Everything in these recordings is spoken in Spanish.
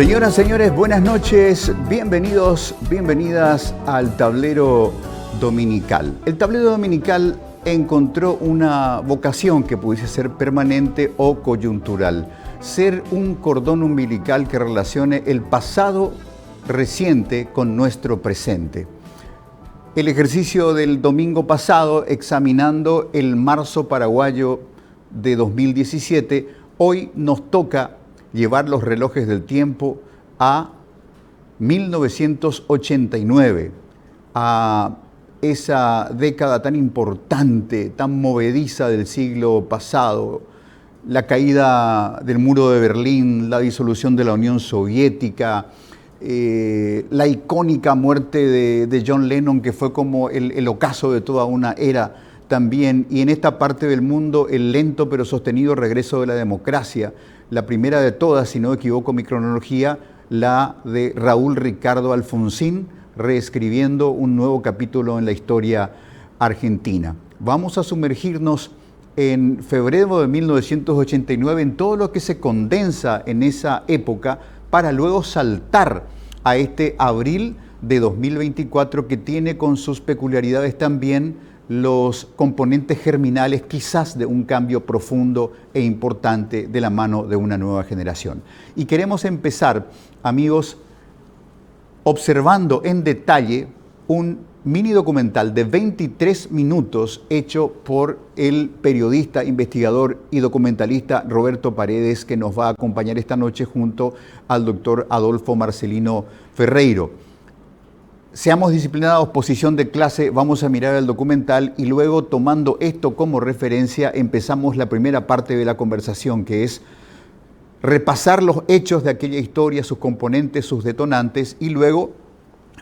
Señoras, señores, buenas noches. Bienvenidos, bienvenidas al Tablero Dominical. El Tablero Dominical encontró una vocación que pudiese ser permanente o coyuntural. Ser un cordón umbilical que relacione el pasado reciente con nuestro presente. El ejercicio del domingo pasado, examinando el marzo paraguayo de 2017, hoy nos toca llevar los relojes del tiempo a 1989, a esa década tan importante, tan movediza del siglo pasado, la caída del muro de Berlín, la disolución de la Unión Soviética, la icónica muerte de John Lennon, que fue como el ocaso de toda una era también, y en esta parte del mundo el lento pero sostenido regreso de la democracia, la primera de todas, si no me equivoco mi cronología, la de Raúl Ricardo Alfonsín, reescribiendo un nuevo capítulo en la historia argentina. Vamos a sumergirnos en febrero de 1989 en todo lo que se condensa en esa época para luego saltar a este abril de 2024 que tiene con sus peculiaridades también los componentes germinales quizás de un cambio profundo e importante de la mano de una nueva generación. Y queremos empezar, amigos, observando en detalle un mini documental de 23 minutos hecho por el periodista, investigador y documentalista Roberto Paredes, que nos va a acompañar esta noche junto al doctor Adolfo Marcelino Ferreiro. Seamos disciplinados, posición de clase, vamos a mirar el documental y luego, tomando esto como referencia, empezamos la primera parte de la conversación, que es repasar los hechos de aquella historia, sus componentes, sus detonantes, y luego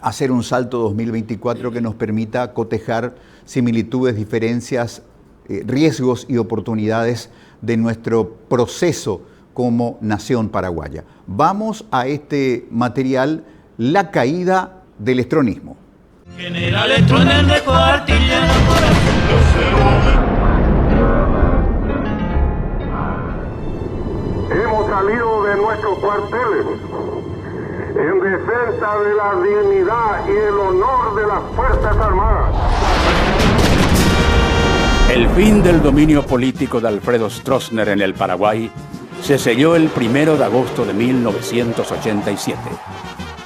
hacer un salto 2024 que nos permita cotejar similitudes, diferencias, riesgos y oportunidades de nuestro proceso como nación paraguaya. Vamos a este material, La caída del estronismo. General Stroessner dejó artillero Hemos salido de nuestros cuarteles en defensa de la dignidad y el honor de las Fuerzas Armadas. El fin del dominio político de Alfredo Stroessner en el Paraguay se selló el 1 de agosto de 1987.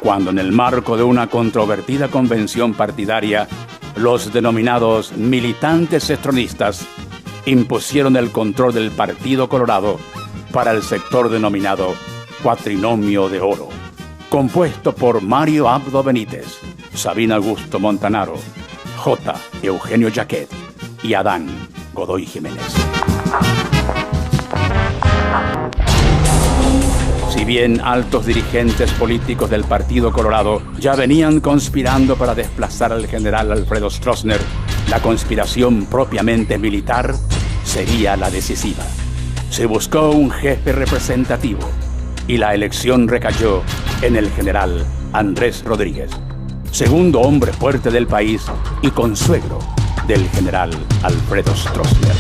Cuando en el marco de una controvertida convención partidaria, los denominados militantes estronistas impusieron el control del Partido Colorado para el sector denominado Cuatrinomio de Oro, compuesto por Mario Abdo Benítez, Sabino Augusto Montanaro, J. Eugenio Jaquet y Adán Godoy Jiménez. Si bien altos dirigentes políticos del Partido Colorado ya venían conspirando para desplazar al general Alfredo Stroessner, la conspiración propiamente militar sería la decisiva. Se buscó un jefe representativo y la elección recayó en el general Andrés Rodríguez, segundo hombre fuerte del país y consuegro del general Alfredo Stroessner.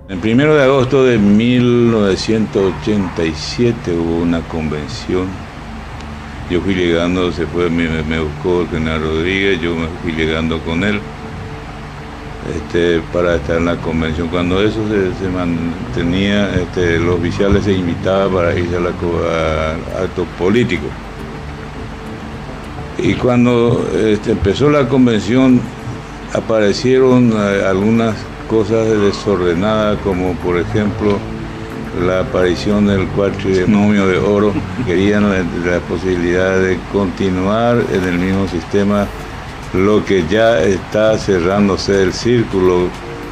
El 1 de agosto de 1987 hubo una convención. Yo fui llegando, me buscó el general Rodríguez, yo me fui llegando con él para estar en la convención. Cuando eso se mantenía, los oficiales se invitaban para irse a actos políticos. Y cuando empezó la convención, aparecieron algunas cosas desordenadas, como por ejemplo la aparición del Cuatrinomio de Oro. Querían la posibilidad de continuar en el mismo sistema, lo que ya está cerrándose el círculo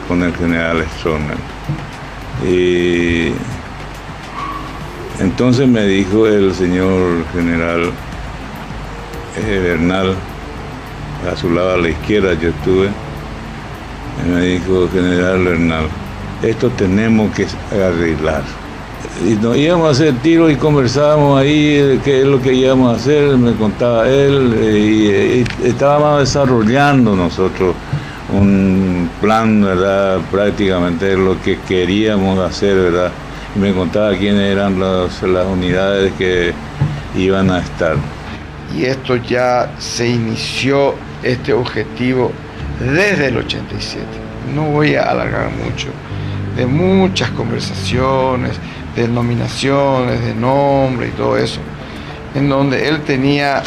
con el general Stroessner. Y entonces me dijo el señor general Bernal, a su lado a la izquierda yo estuve, y me dijo: general Bernal, esto tenemos que arreglar. Y nos íbamos a hacer tiros y conversábamos ahí qué es lo que íbamos a hacer, me contaba él, y estábamos desarrollando nosotros un plan, ¿verdad? Prácticamente lo que queríamos hacer, ¿verdad? Y me contaba quiénes eran las unidades que iban a estar. Y esto ya se inició, este objetivo, desde el 87. No voy a alargar mucho, de muchas conversaciones, de nominaciones, de nombre y todo eso, en donde él tenía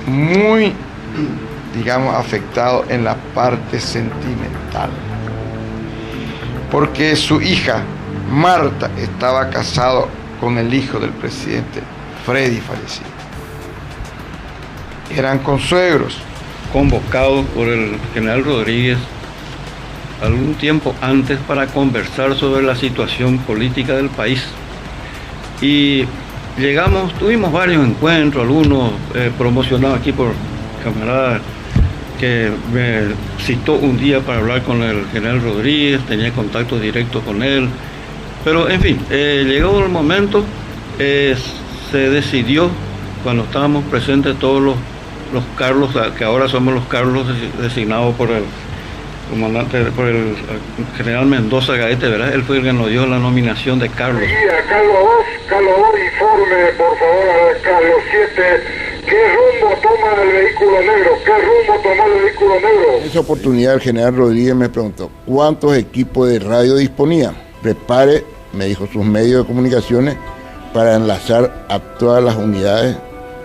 muy, digamos, afectado en la parte sentimental, porque su hija Marta estaba casado con el hijo del presidente Freddy fallecido. Eran consuegros. Convocados por el general Rodríguez algún tiempo antes para conversar sobre la situación política del país. Y tuvimos varios encuentros, algunos promocionados aquí por camaradas que me citó un día para hablar con el general Rodríguez, tenía contacto directo con él. Pero en fin, llegó el momento, se decidió, cuando estábamos presentes todos los Carlos, que ahora somos los Carlos designados por el comandante, por el general Mendoza Gaete, ¿verdad? Él fue el que nos dio la nominación de Carlos. Sí, a Carlos 2, informe por favor a Carlos 7, ¿qué rumbo toma el vehículo negro? ¿Qué rumbo tomó el vehículo negro? En esa oportunidad el general Rodríguez me preguntó cuántos equipos de radio disponía. Prepare, me dijo, sus medios de comunicaciones para enlazar a todas las unidades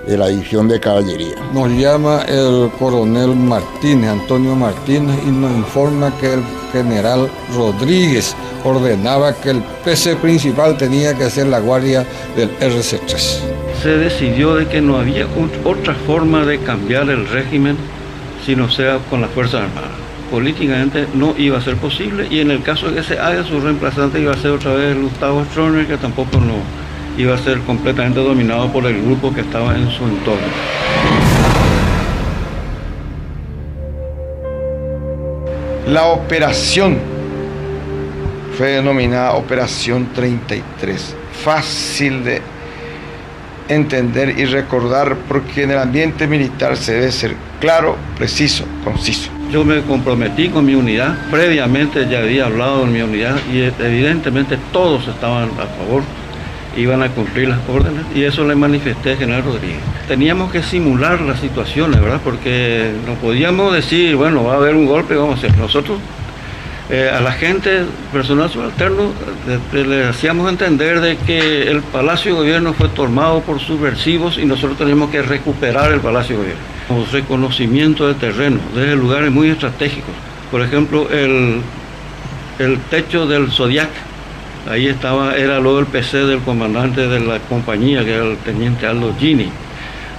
de la división de caballería. Nos llama el coronel Martínez, Antonio Martínez, y nos informa que el general Rodríguez ordenaba que el PC principal tenía que hacer la guardia del RC3. Se decidió de que no había otra forma de cambiar el régimen si no sea con las Fuerzas Armadas. Políticamente no iba a ser posible, y en el caso de que se haga, su reemplazante iba a ser otra vez Gustavo Stroessner, que tampoco iba a ser completamente dominado por el grupo que estaba en su entorno. La operación fue denominada Operación 33. Fácil de entender y recordar, porque en el ambiente militar se debe ser claro, preciso, conciso. Yo me comprometí con mi unidad, previamente ya había hablado en mi unidad y evidentemente todos estaban a favor, iban a cumplir las órdenes, y eso le manifesté al general Rodríguez. Teníamos que simular las situaciones, ¿verdad? Porque no podíamos decir, bueno, va a haber un golpe, vamos a hacer. Nosotros a la gente, personal subalterno, le hacíamos entender de que el Palacio de Gobierno fue tomado por subversivos y nosotros teníamos que recuperar el Palacio de Gobierno. Reconocimiento de terreno, desde lugares muy estratégicos. Por ejemplo, el techo del Zodiac, ahí era luego el PC del comandante de la compañía, que era el teniente Aldo Gini.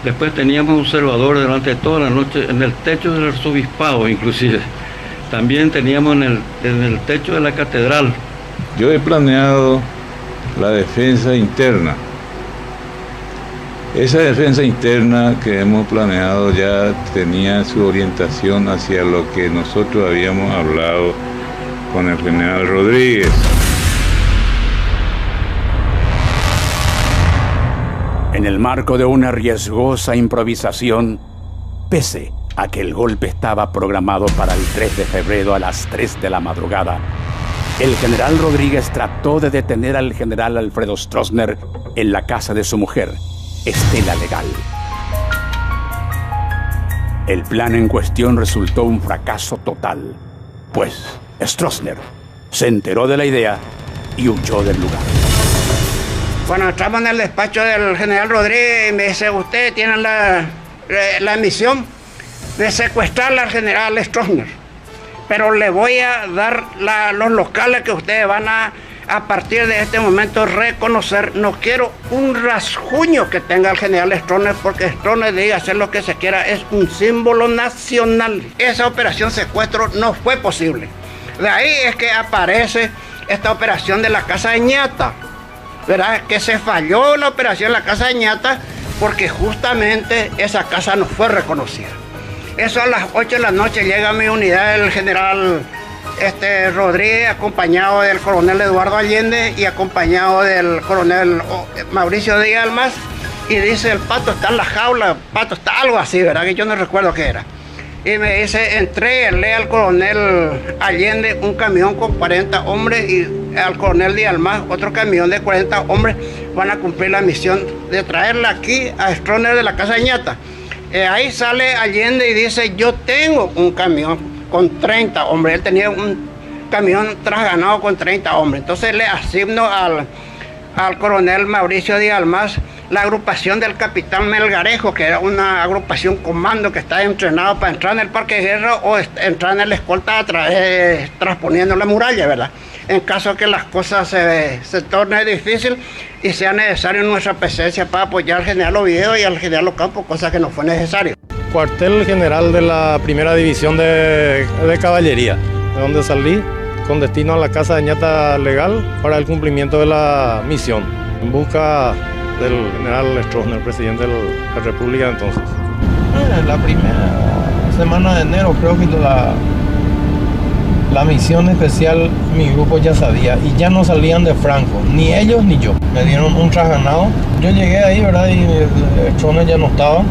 Después teníamos un observador durante toda la noche en el techo del arzobispado, inclusive. También teníamos en el techo de la catedral. Yo he planeado la defensa interna. Esa defensa interna que hemos planeado ya tenía su orientación hacia lo que nosotros habíamos hablado con el general Rodríguez. En el marco de una riesgosa improvisación, pese a que el golpe estaba programado para el 3 de febrero a las 3 de la madrugada, el general Rodríguez trató de detener al general Alfredo Stroessner en la casa de su mujer, Estela Legal. El plan en cuestión resultó un fracaso total, pues Stroessner se enteró de la idea y huyó del lugar. Bueno, estamos en el despacho del general Rodríguez y me dice, usted tiene la misión de secuestrar al general Stroessner, pero le voy a dar los locales que ustedes van a partir de este momento reconocer. No quiero un rasguño que tenga el general Stroessner, porque Stroessner diga hacer lo que se quiera, es un símbolo nacional. Esa operación secuestro no fue posible. De ahí es que aparece esta operación de la Casa de Ñata, ¿verdad? Que se falló la operación de la Casa de Ñata porque justamente esa casa no fue reconocida. Eso a las 8 de la noche llega a mi unidad el general Rodríguez, acompañado del coronel Eduardo Allende y acompañado del coronel Mauricio Díaz Almaz, y dice, el Pato está en la jaula, Pato está algo así, ¿verdad? Que yo no recuerdo qué era. y me dice, entréguenle al coronel Allende un camión con 40 hombres y al coronel Díaz Almaz otro camión de 40 hombres. Van a cumplir la misión de traerla aquí a Stroessner de la Casa de Ñata. Ahí sale Allende y dice, yo tengo un camión con 30 hombres. Él tenía un camión trasganado con 30 hombres. Entonces le asigno al coronel Mauricio Díaz Almaz la agrupación del capitán Melgarejo, que era una agrupación comando que estaba entrenado para entrar en el Parque de Guerra o entrar en la escolta transponiendo la muralla, ¿verdad? En caso que las cosas se tornen difíciles y sea necesario nuestra presencia para apoyar al general Oviedo y al general Ocampo, cosa que no fue necesario. Cuartel general de la primera división de caballería, de donde salí con destino a la Casa de Ñata Legal para el cumplimiento de la misión, en busca del general Stroessner, presidente de la República de entonces. La primera semana de enero creo que la misión especial mi grupo ya sabía y ya no salían de Franco, ni ellos ni yo. Me dieron un trasganado. Yo llegué ahí, ¿verdad? Y Stroessner ya no estaba.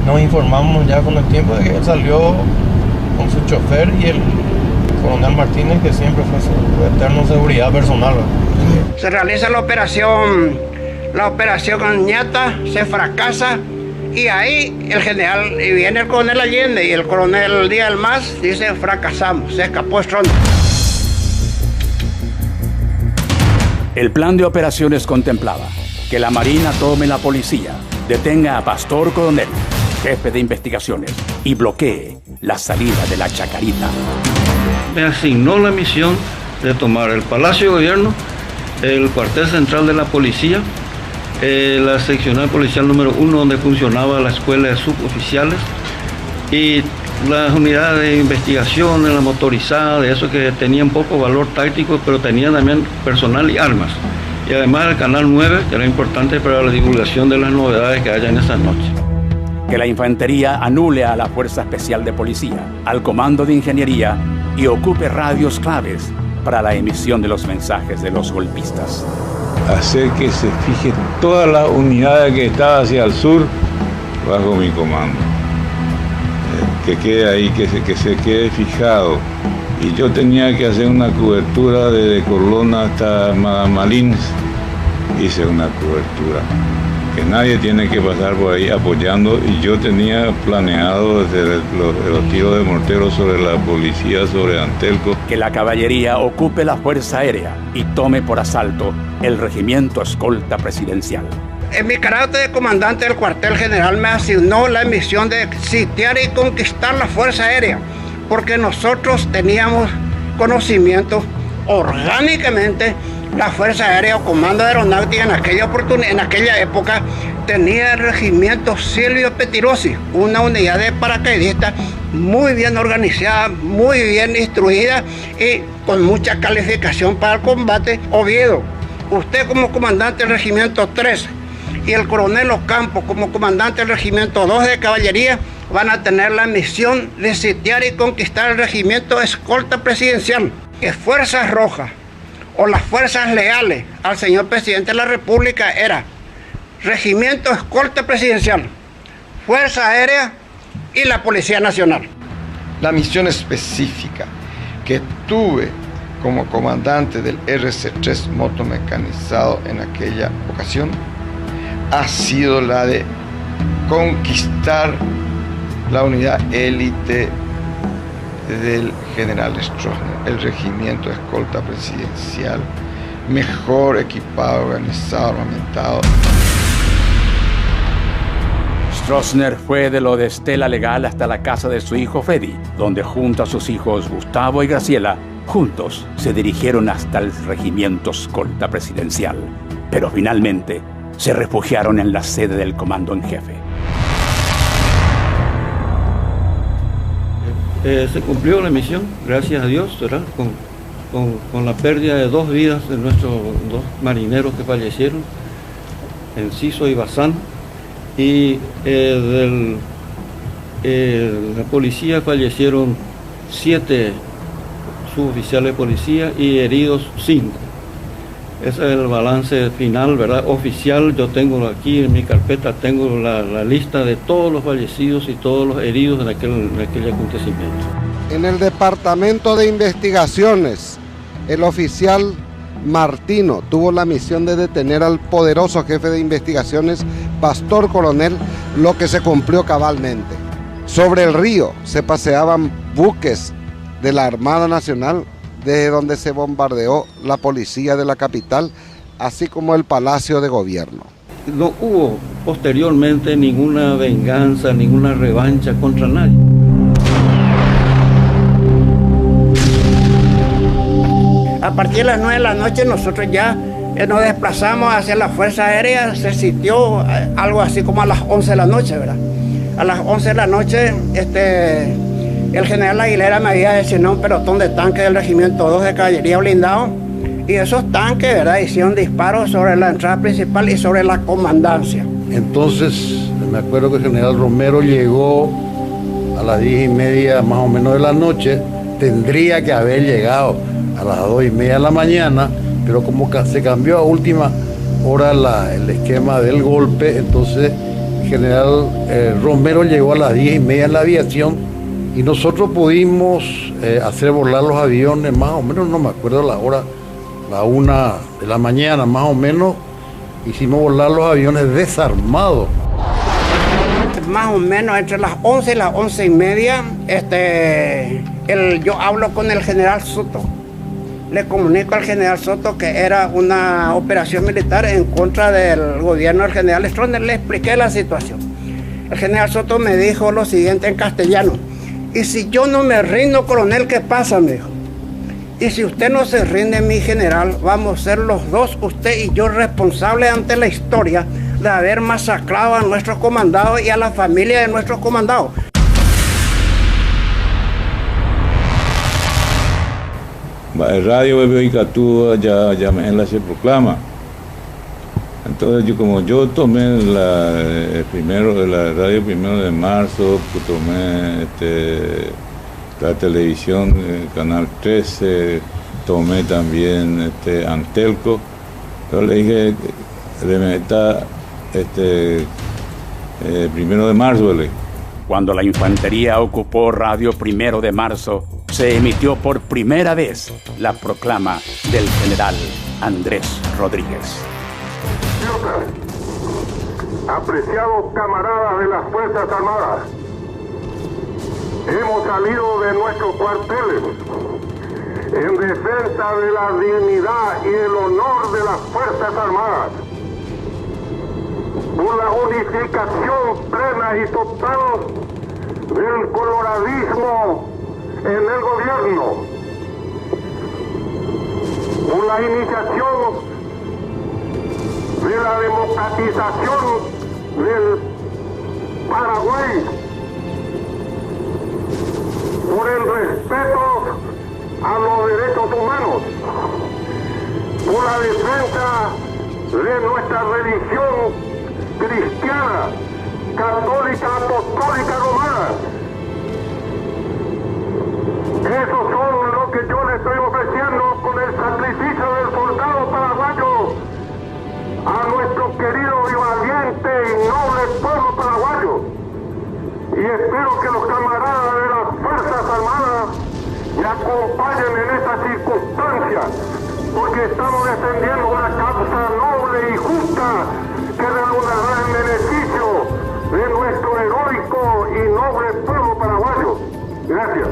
Nos informamos ya con el tiempo de que él salió con su chofer y el coronel Martínez, que siempre fue su eterno seguridad personal, ¿verdad? Se realiza la operación con Ñata, se fracasa y ahí y viene el coronel Allende y el coronel Díaz Almaz dice, fracasamos, se escapó Stroessner. El plan de operaciones contemplaba que la Marina tome la policía, detenga a Pastor Coronel, jefe de investigaciones, y bloquee la salida de la Chacarita. Me asignó la misión de tomar el Palacio de Gobierno, el cuartel central de la policía, la seccional policial número 1 donde funcionaba la escuela de suboficiales y las unidades de investigación, la motorizada, de eso que tenían poco valor táctico, pero tenían también personal y armas. Y además el Canal 9, que era importante para la divulgación de las novedades que haya en esas noches. Que la infantería anule a la Fuerza Especial de Policía, al Comando de Ingeniería y ocupe radios claves para la emisión de los mensajes de los golpistas. Hacer que se fijen todas las unidades que estaban hacia el sur bajo mi comando. Que quede ahí, que se quede fijado. Y yo tenía que hacer una cobertura desde Corlona hasta Malins. Hice una cobertura. Que nadie tiene que pasar por ahí apoyando, y yo tenía planeado desde los tiros de mortero sobre la policía, sobre Antelco. Que la caballería ocupe la Fuerza Aérea y tome por asalto el regimiento escolta presidencial. En mi carácter de comandante del cuartel general me asignó la misión de sitiar y conquistar la Fuerza Aérea, porque nosotros teníamos conocimiento orgánicamente. La Fuerza Aérea o Comando de Aeronáutica en aquella época tenía el regimiento Silvio Petirosi, una unidad de paracaidistas muy bien organizada, muy bien instruida y con mucha calificación para el combate. Oviedo, usted como comandante del regimiento 3 y el coronel Ocampo como comandante del regimiento 2 de caballería van a tener la misión de sitiar y conquistar el regimiento escolta presidencial. Que Fuerzas Rojas o las fuerzas leales al señor presidente de la República era Regimiento Escolta Presidencial, Fuerza Aérea y la Policía Nacional. La misión específica que tuve como comandante del RC3 motomecanizado en aquella ocasión ha sido la de conquistar la unidad élite del general Stroessner, el regimiento escolta presidencial, mejor equipado, organizado, armamentado. Stroessner fue de lo de Estela Legal hasta la casa de su hijo Fedi, donde junto a sus hijos Gustavo y Graciela, juntos se dirigieron hasta el regimiento escolta presidencial, pero finalmente se refugiaron en la sede del comando en jefe. Se cumplió la misión, gracias a Dios, ¿verdad? Con la pérdida de 2 vidas de nuestros 2 marineros que fallecieron, Enciso y Bazán, y la policía fallecieron 7 suboficiales de policía y heridos 5. Ese es el balance final, ¿verdad? Oficial. Yo tengo aquí en mi carpeta, tengo la lista de todos los fallecidos y todos los heridos en aquel acontecimiento. En el Departamento de Investigaciones, el oficial Martino tuvo la misión de detener al poderoso jefe de investigaciones, Pastor Coronel, lo que se cumplió cabalmente. Sobre el río se paseaban buques de la Armada Nacional, desde donde se bombardeó la policía de la capital, así como el Palacio de Gobierno. No hubo posteriormente ninguna venganza, ninguna revancha contra nadie. A partir de las 9 de la noche nosotros ya nos desplazamos hacia la Fuerza Aérea. Se sitió algo así como a las 11 de la noche, ¿verdad? A las 11 de la noche el general Aguilera me había designado un pelotón de tanques del Regimiento 2 de Caballería Blindado, y esos tanques, ¿verdad?, hicieron disparos sobre la entrada principal y sobre la comandancia. Entonces me acuerdo que el general Romero llegó a las 10:30 más o menos de la noche. Tendría que haber llegado a las 2:30 de la mañana, pero como se cambió a última hora el esquema del golpe, entonces el general Romero llegó a las 10:30 en la aviación, y nosotros pudimos hacer volar los aviones más o menos, no me acuerdo la hora, la 1 de la mañana más o menos, hicimos volar los aviones desarmados. Más o menos entre las 11 y las 11:30, yo hablo con el general Soto. Le comunico al general Soto que era una operación militar en contra del gobierno del general Stroessner. Le expliqué la situación. El general Soto me dijo lo siguiente en castellano: y si yo no me rindo, coronel, ¿qué pasa? Me dijo. Y si usted no se rinde, mi general, vamos a ser los dos, usted y yo, responsables ante la historia de haber masacrado a nuestros comandados y a la familia de nuestros comandados. El radio Bebecatúa ya me se proclama. Entonces como yo tomé la radio 1 de marzo, tomé la televisión, Canal 13, tomé también Antelco. Entonces le dije, remeta 1 de marzo. Cuando la infantería ocupó Radio 1 de marzo, se emitió por primera vez la proclama del general Andrés Rodríguez. Apreciados camaradas de las Fuerzas Armadas, hemos salido de nuestros cuarteles en defensa de la dignidad y el honor de las Fuerzas Armadas, por la unificación plena y total del coloradismo en el gobierno, por la iniciación de la democratización del Paraguay, por el respeto a los derechos humanos, por la defensa de nuestra religión cristiana, católica, apostólica, romana. Esos son lo que yo le estoy ofreciendo con el sacrificio del soldado paraguayo a nuestro querido y valiente y noble pueblo paraguayo. Y espero que los camaradas de las Fuerzas Armadas me acompañen en estas circunstancias, porque estamos defendiendo una causa noble y justa que redundará en beneficio de nuestro heroico y noble pueblo paraguayo. Gracias.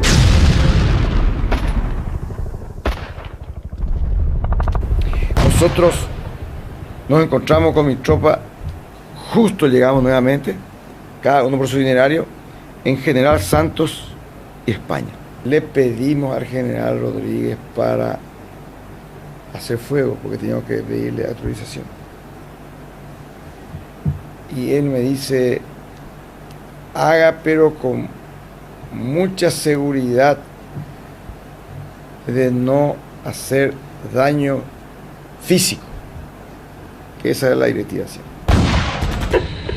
Nosotros nos encontramos con mi tropa, justo llegamos nuevamente, cada uno por su itinerario, en General Santos y España. Le pedimos al general Rodríguez para hacer fuego, porque teníamos que pedirle autorización. Y él me dice, haga pero con mucha seguridad de no hacer daño físico, que esa es la directiva.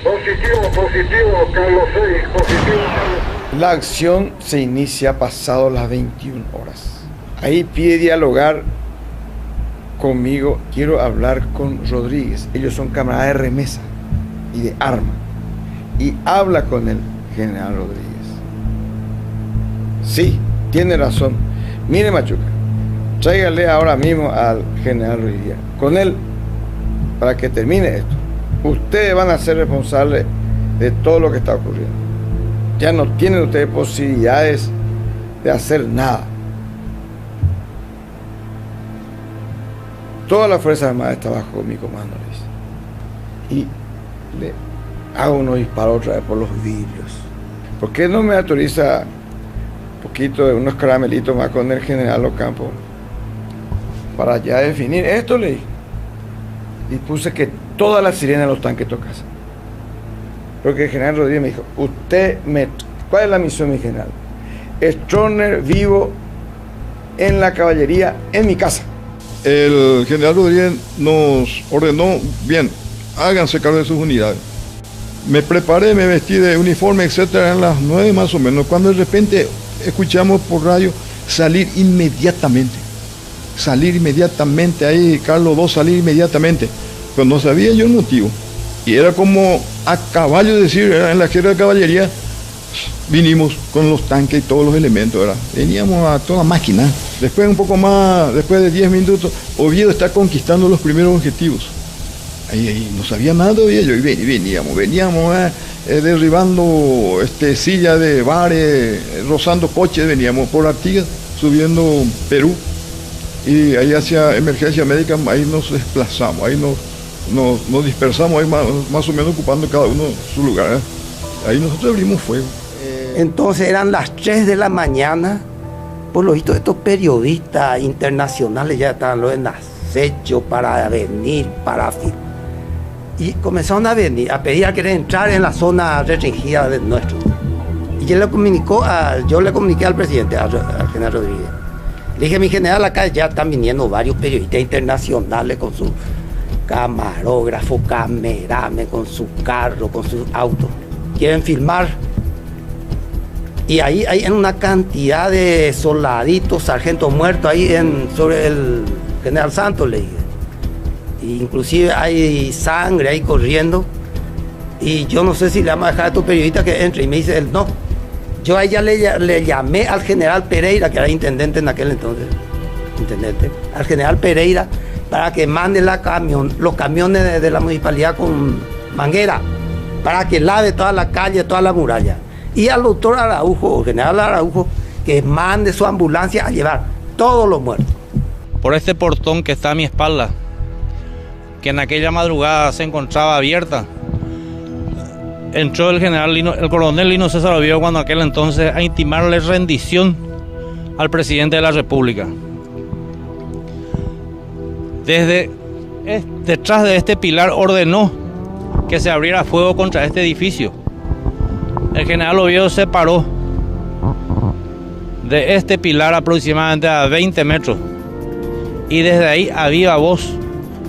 Positivo, Carlos 6, positivo. La acción se inicia pasado las 21 horas. Ahí pide dialogar conmigo, quiero hablar con Rodríguez. Ellos son camaradas de remesa y de arma. Y habla con el general Rodríguez. Sí, tiene razón. Mire, Machuca, tráigale ahora mismo al general Rodríguez. Con él, para que termine esto. Ustedes van a ser responsables de todo lo que está ocurriendo. Ya no tienen ustedes posibilidades de hacer nada. Toda la Fuerza Armada está bajo mi comando, le dice. Y le hago unos disparos otra vez por los vidrios. ¿Por qué no me autoriza un poquito de unos caramelitos más con el general Ocampo para ya definir esto? Le dije. Y puse que todas las sirenas de los tanques tocasen. Porque el general Rodríguez me dijo, ¿cuál es la misión, mi general? Stroessner vivo en la caballería en mi casa. El general Rodríguez nos ordenó, bien, háganse cargo de sus unidades. Me preparé, me vestí de uniforme, etcétera, eran las 9 más o menos, cuando de repente escuchamos por radio salir inmediatamente, ahí Carlos II, salir inmediatamente, pero no sabía yo el motivo. Y era como a caballo, decir, era en la guerra de caballería, vinimos con los tanques y todos los elementos, ¿verdad? Veníamos a toda máquina. Después, un poco más, después de 10 minutos, Oviedo está conquistando los primeros objetivos. Ahí no sabía nada de ello, y veníamos derribando sillas de bares, rozando coches, veníamos por Artigas, subiendo Perú, y ahí hacia emergencia médica, ahí nos desplazamos, ahí nos dispersamos, ahí más o menos ocupando cada uno su lugar, ¿eh? Ahí nosotros abrimos fuego. Entonces eran las 3 de la mañana, por lo visto estos periodistas internacionales ya estaban en acecho para venir, y comenzaron a venir, a pedir a querer entrar en la zona restringida de nuestro. Y yo le comuniqué al presidente, al general Rodríguez. Le dije, mi general, acá ya están viniendo varios periodistas internacionales con su camarógrafo, cameramen, con su carro, con su auto. Quieren filmar. Y ahí hay una cantidad de soldaditos, sargentos muertos ahí sobre el general Santos, le dije. Inclusive hay sangre ahí corriendo. Y yo no sé si le vamos a dejar a estos periodistas que entre. Y me dice él, no. Yo a ella le llamé al general Pereira, que era intendente en aquel entonces, al general Pereira, para que mande los camiones de la municipalidad con manguera, para que lave toda la calle, toda la muralla. Y al doctor Araujo, general Araujo, que mande su ambulancia a llevar todos los muertos. Por este portón que está a mi espalda, que en aquella madrugada se encontraba abierta, entró el coronel Lino César Oviedo cuando aquel entonces a intimarle rendición al presidente de la República. Detrás de este pilar ordenó que se abriera fuego contra este edificio. El general Oviedo se paró de este pilar aproximadamente a 20 metros y desde ahí a viva voz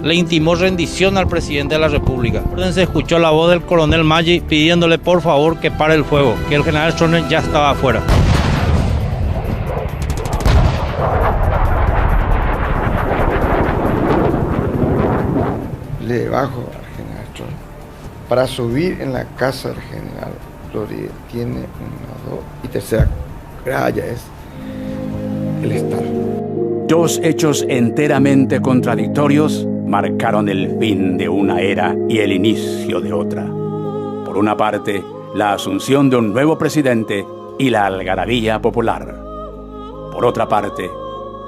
le intimó rendición al presidente de la República. Se escuchó la voz del coronel Maggi pidiéndole por favor que pare el fuego, que el general Stroessner ya estaba afuera. Le bajo al general Stroessner. Para subir en la casa del general Rodríguez tiene 1, 2 y tercera gralla es el estar. Dos hechos enteramente contradictorios marcaron el fin de una era y el inicio de otra. Por una parte, la asunción de un nuevo presidente y la algarabía popular. Por otra parte,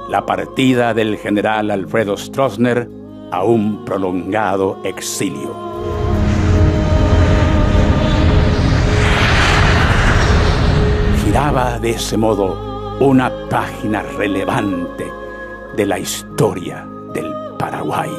la partida del general Alfredo Stroessner a un prolongado exilio. Giraba de ese modo una página relevante de la historia del Paraguay.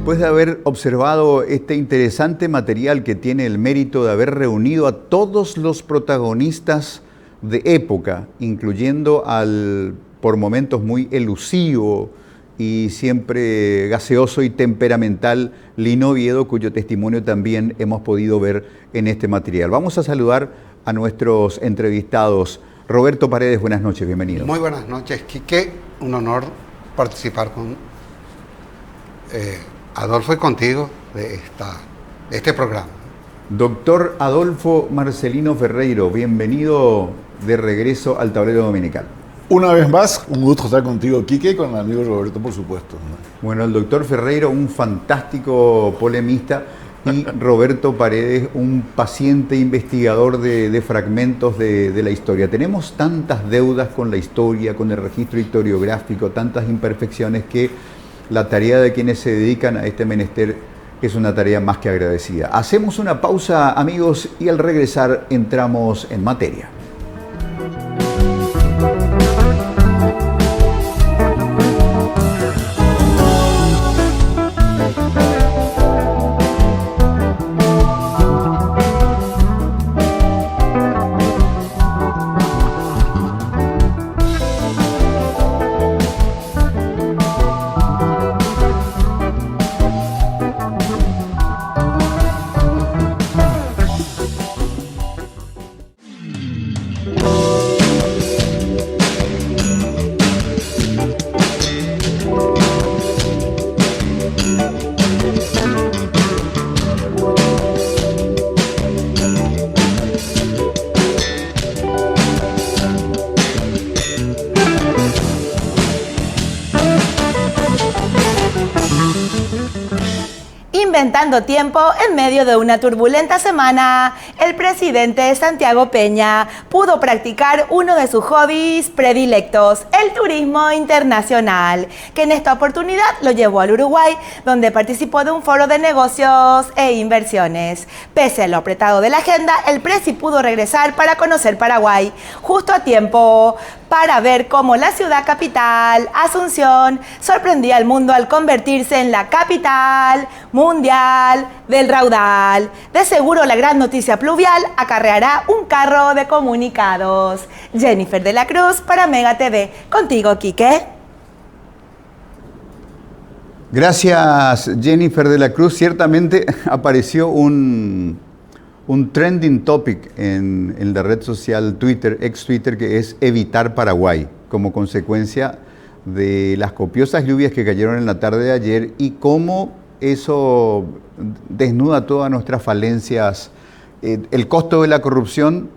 Después de haber observado este interesante material que tiene el mérito de haber reunido a todos los protagonistas de época, incluyendo al por momentos muy elusivo y siempre gaseoso y temperamental Lino Oviedo, cuyo testimonio también hemos podido ver en este material. Vamos a saludar a nuestros entrevistados. Roberto Paredes, buenas noches, bienvenido. Muy buenas noches, Quique. Un honor participar con Adolfo y contigo de este programa. Doctor Adolfo Marcelino Ferreiro, bienvenido de regreso al Tablero Dominical. Una vez más, un gusto estar contigo, Quique, y con el amigo Roberto, por supuesto. Bueno, el doctor Ferreiro, un fantástico polemista, y Roberto Paredes, un paciente investigador de fragmentos de la historia. Tenemos tantas deudas con la historia, con el registro historiográfico, tantas imperfecciones, que la tarea de quienes se dedican a este menester es una tarea más que agradecida. Hacemos una pausa, amigos, y al regresar entramos en materia. Inventando tiempo en medio de una turbulenta semana, el presidente Santiago Peña pudo practicar uno de sus hobbies predilectos, el turismo internacional, que en esta oportunidad lo llevó al Uruguay, donde participó de un foro de negocios e inversiones. Pese a lo apretado de la agenda, el presi pudo regresar para conocer Paraguay, justo a tiempo para ver cómo la ciudad capital, Asunción, sorprendía al mundo al convertirse en la capital mundial del raudal. De seguro la gran noticia pluvial acarreará un carro de comunicados. Jennifer de la Cruz para Mega TV. Contigo, Quique. Gracias, Jennifer de la Cruz. Ciertamente apareció un trending topic en la red social Twitter, ex Twitter, que es evitar Paraguay, como consecuencia de las copiosas lluvias que cayeron en la tarde de ayer y cómo eso desnuda todas nuestras falencias. El costo de la corrupción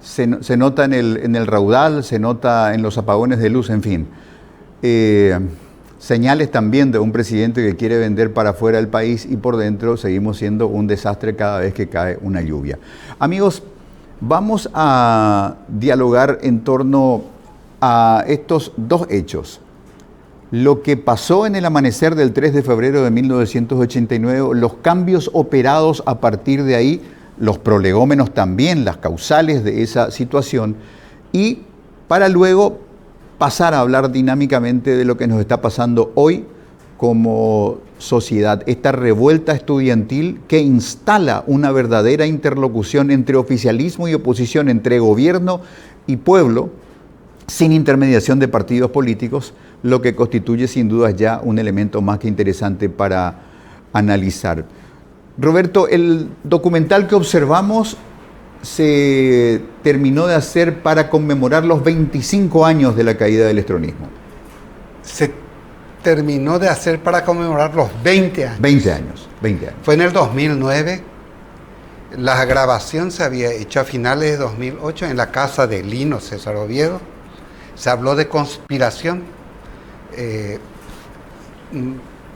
se nota en el raudal, se nota en los apagones de luz, en fin. Señales también de un presidente que quiere vender para afuera del país y por dentro seguimos siendo un desastre cada vez que cae una lluvia. Amigos, vamos a dialogar en torno a estos dos hechos. Lo que pasó en el amanecer del 3 de febrero de 1989, los cambios operados a partir de ahí, los prolegómenos también, las causales de esa situación, y para luego pasar a hablar dinámicamente de lo que nos está pasando hoy como sociedad, esta revuelta estudiantil que instala una verdadera interlocución entre oficialismo y oposición, entre gobierno y pueblo, sin intermediación de partidos políticos, lo que constituye sin duda ya un elemento más que interesante para analizar. Roberto, el documental que observamos se terminó de hacer para conmemorar los 25 años de la caída del estronismo. Se terminó de hacer para conmemorar los 20 años. 20 años. Fue en el 2009. La grabación se había hecho a finales de 2008 en la casa de Lino César Oviedo. Se habló de conspiración.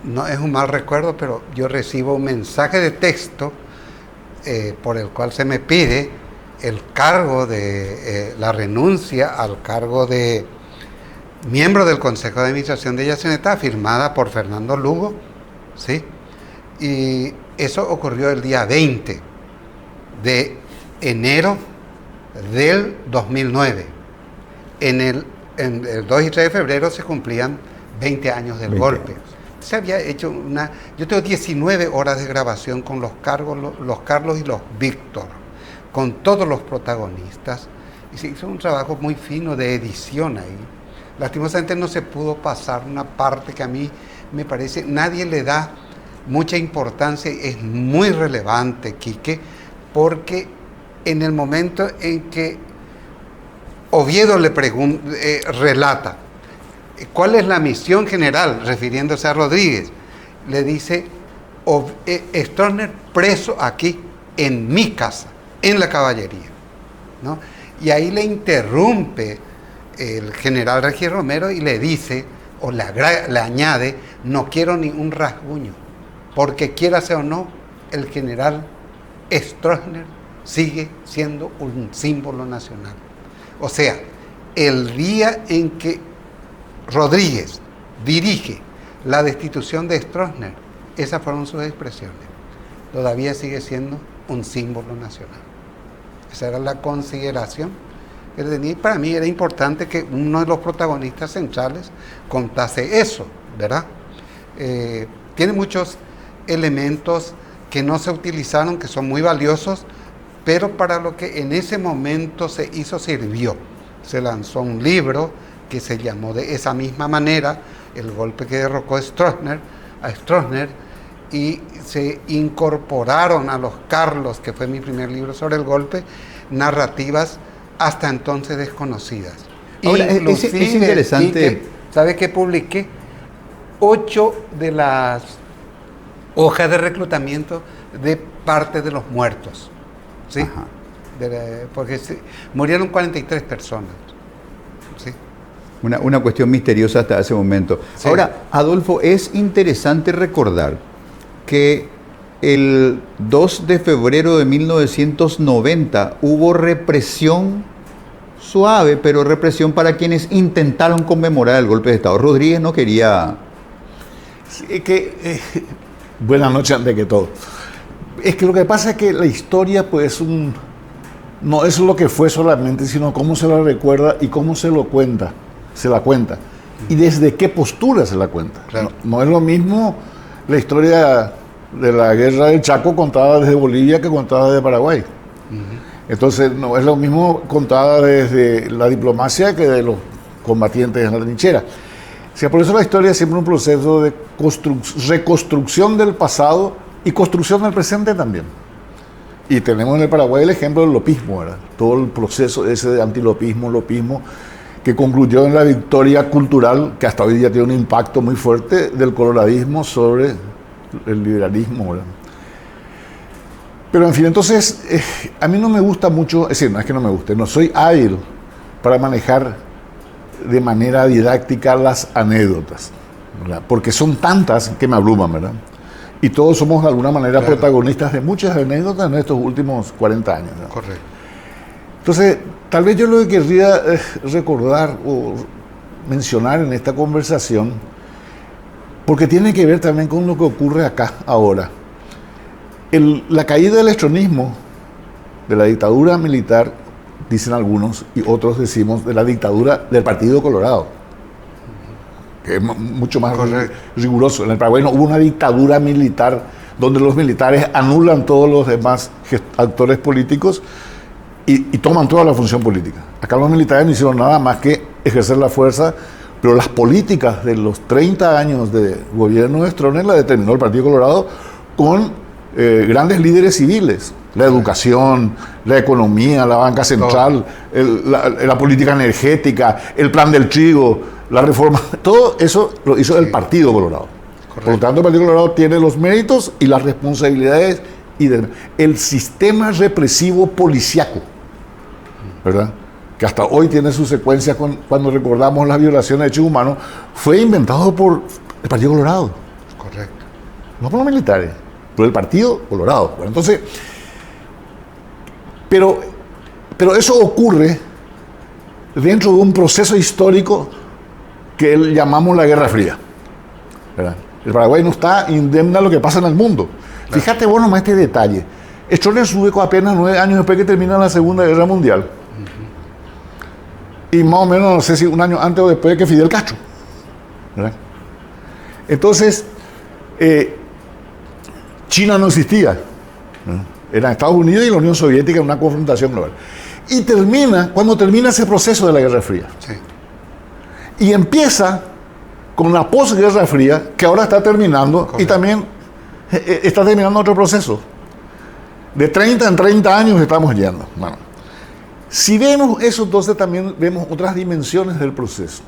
No es un mal recuerdo, pero yo recibo un mensaje de texto por el cual se me pide el cargo de la renuncia al cargo de miembro del Consejo de Administración de Yaceneta, firmada por Fernando Lugo, ¿sí? Y eso ocurrió el día 20 de enero del 2009. En el 2 y 3 de febrero se cumplían 20 años del golpe. se había hecho yo tengo 19 horas de grabación con los Carlos y los Víctor, con todos los protagonistas, y se hizo un trabajo muy fino de edición ahí. Lastimosamente no se pudo pasar una parte que a mí me parece, nadie le da mucha importancia, es muy relevante, Quique, porque en el momento en que Oviedo le relata cuál es la misión general, refiriéndose a Rodríguez, le dice, Stroessner preso aquí, en mi casa, en la caballería, ¿no? Y ahí le interrumpe el general Regis Romero y le dice, o le añade, no quiero ni un rasguño, porque quiérase o no, el general Stroessner sigue siendo un símbolo nacional. O sea, el día en que Rodríguez dirige la destitución de Stroessner, esas fueron sus expresiones. Todavía sigue siendo un símbolo nacional. Esa era la consideración que tenía, y para mí era importante que uno de los protagonistas centrales contase eso, ¿verdad? Tiene muchos elementos que no se utilizaron, que son muy valiosos, pero para lo que en ese momento se hizo sirvió. Se lanzó un libro que se llamó de esa misma manera, El golpe que derrocó a Stroessner, y se incorporaron a los Carlos, que fue mi primer libro sobre el golpe, narrativas hasta entonces desconocidas. Ahora, es interesante. ¿Sabe qué publiqué? 8 de las hojas de reclutamiento de parte de los muertos, ¿sí? Porque murieron 43 personas, ¿sí? Una cuestión misteriosa hasta ese momento. Sí. Ahora, Adolfo, es interesante recordar que el 2 de febrero de 1990 hubo represión suave, pero represión para quienes intentaron conmemorar el golpe de Estado. Rodríguez no quería... Sí, buenas noches antes que todo. Es que lo que pasa es que la historia pues no es lo que fue solamente, sino cómo se la recuerda y cómo se la cuenta. Y desde qué postura se la cuenta. Claro. No es lo mismo la historia de la guerra del Chaco contada desde Bolivia que contada desde Paraguay. Entonces no es lo mismo contada desde la diplomacia que de los combatientes en la trinchera. O sea, por eso la historia es siempre un proceso de reconstrucción del pasado y construcción del presente también. Y tenemos en el Paraguay el ejemplo del lopismo, ¿verdad? Todo el proceso ese de antilopismo, lopismo, que concluyó en la victoria cultural, que hasta hoy día tiene un impacto muy fuerte, del coloradismo sobre el liberalismo, ¿verdad? Pero en fin, entonces, a mí no me gusta mucho, es decir, no es que no me guste, no soy hábil para manejar de manera didáctica las anécdotas, ¿verdad? Porque son tantas que me abruman, ¿verdad? Y todos somos de alguna manera protagonistas de muchas anécdotas en estos últimos 40 años, ¿verdad? Correcto. Entonces, tal vez yo lo que querría recordar o mencionar en esta conversación, porque tiene que ver también con lo que ocurre acá ahora. La caída del estronismo, de la dictadura militar, dicen algunos, y otros decimos de la dictadura del Partido Colorado, que es mucho más riguroso. En el Paraguay no hubo una dictadura militar donde los militares anulan todos los demás actores políticos y toman toda la función política. Acá los militares no hicieron nada más que ejercer la fuerza, pero las políticas de los 30 años de gobierno de Stroessner la determinó el Partido Colorado con grandes líderes civiles. La educación, la economía, la banca central, la política energética, el plan del trigo, la reforma, todo eso lo hizo el Partido Colorado. Correcto. Por lo tanto, el Partido Colorado tiene los méritos y las responsabilidades y el sistema represivo policiaco, ¿verdad? Que hasta hoy tiene su secuencia cuando recordamos las violaciones de derechos humanos, fue inventado por el Partido Colorado. Correcto. No por los militares, por el Partido Colorado. Bueno, entonces, pero eso ocurre dentro de un proceso histórico que llamamos la Guerra Fría, ¿verdad? El Paraguay no está indemne a lo que pasa en el mundo. Claro. Fíjate vos nomás este detalle. Stroessner sube apenas 9 años después que termina la Segunda Guerra Mundial. Y más o menos, no sé si un año antes o después de que Fidel Castro, ¿verdad? Entonces, China no existía, ¿no? Eran Estados Unidos y la Unión Soviética en una confrontación global. Y cuando termina ese proceso de la Guerra Fría. Sí. Y empieza con la posguerra fría, que ahora está terminando, correcto, y también está terminando otro proceso. De 30 en 30 años estamos yendo. Bueno, si vemos eso, entonces también vemos otras dimensiones del proceso.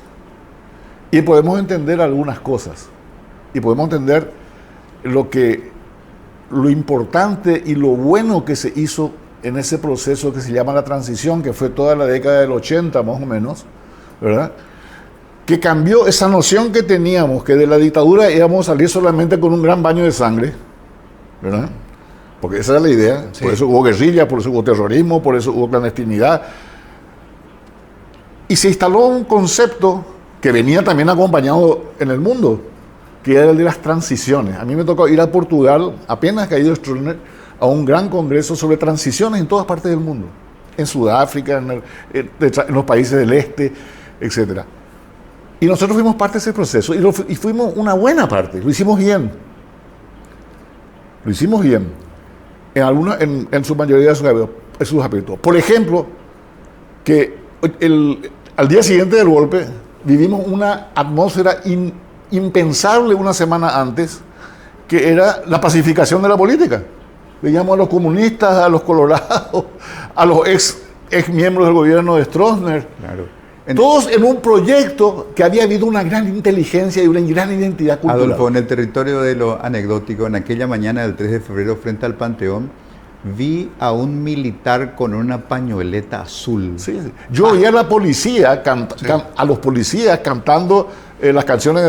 Y podemos entender algunas cosas. Y podemos entender lo importante y lo bueno que se hizo en ese proceso que se llama la transición, que fue toda la década del 80 más o menos, ¿verdad? Que cambió esa noción que teníamos, que de la dictadura íbamos a salir solamente con un gran baño de sangre, ¿verdad? Porque esa era la idea. Sí. Por eso hubo guerrilla, por eso hubo terrorismo, por eso hubo clandestinidad. Y se instaló un concepto que venía también acompañado en el mundo, que era el de las transiciones. A mí me tocó ir a Portugal, apenas caído Stroessner, a un gran congreso sobre transiciones en todas partes del mundo. En Sudáfrica, en los países del este, etc. Y nosotros fuimos parte de ese proceso y fuimos una buena parte, lo hicimos bien. Lo hicimos bien, en su mayoría de sus aspectos. Por ejemplo, que al día siguiente del golpe vivimos una atmósfera impensable una semana antes, que era la pacificación de la política. Veíamos a los comunistas, a los colorados, a los ex miembros del gobierno de Stroessner, claro, todos en un proyecto que había habido una gran inteligencia y una gran identidad cultural. Adolfo, en el territorio de lo anecdótico, en aquella mañana del 3 de febrero frente al Panteón, vi a un militar con una pañoleta azul. Sí, sí. Yo vi a la policía, a los policías cantando las canciones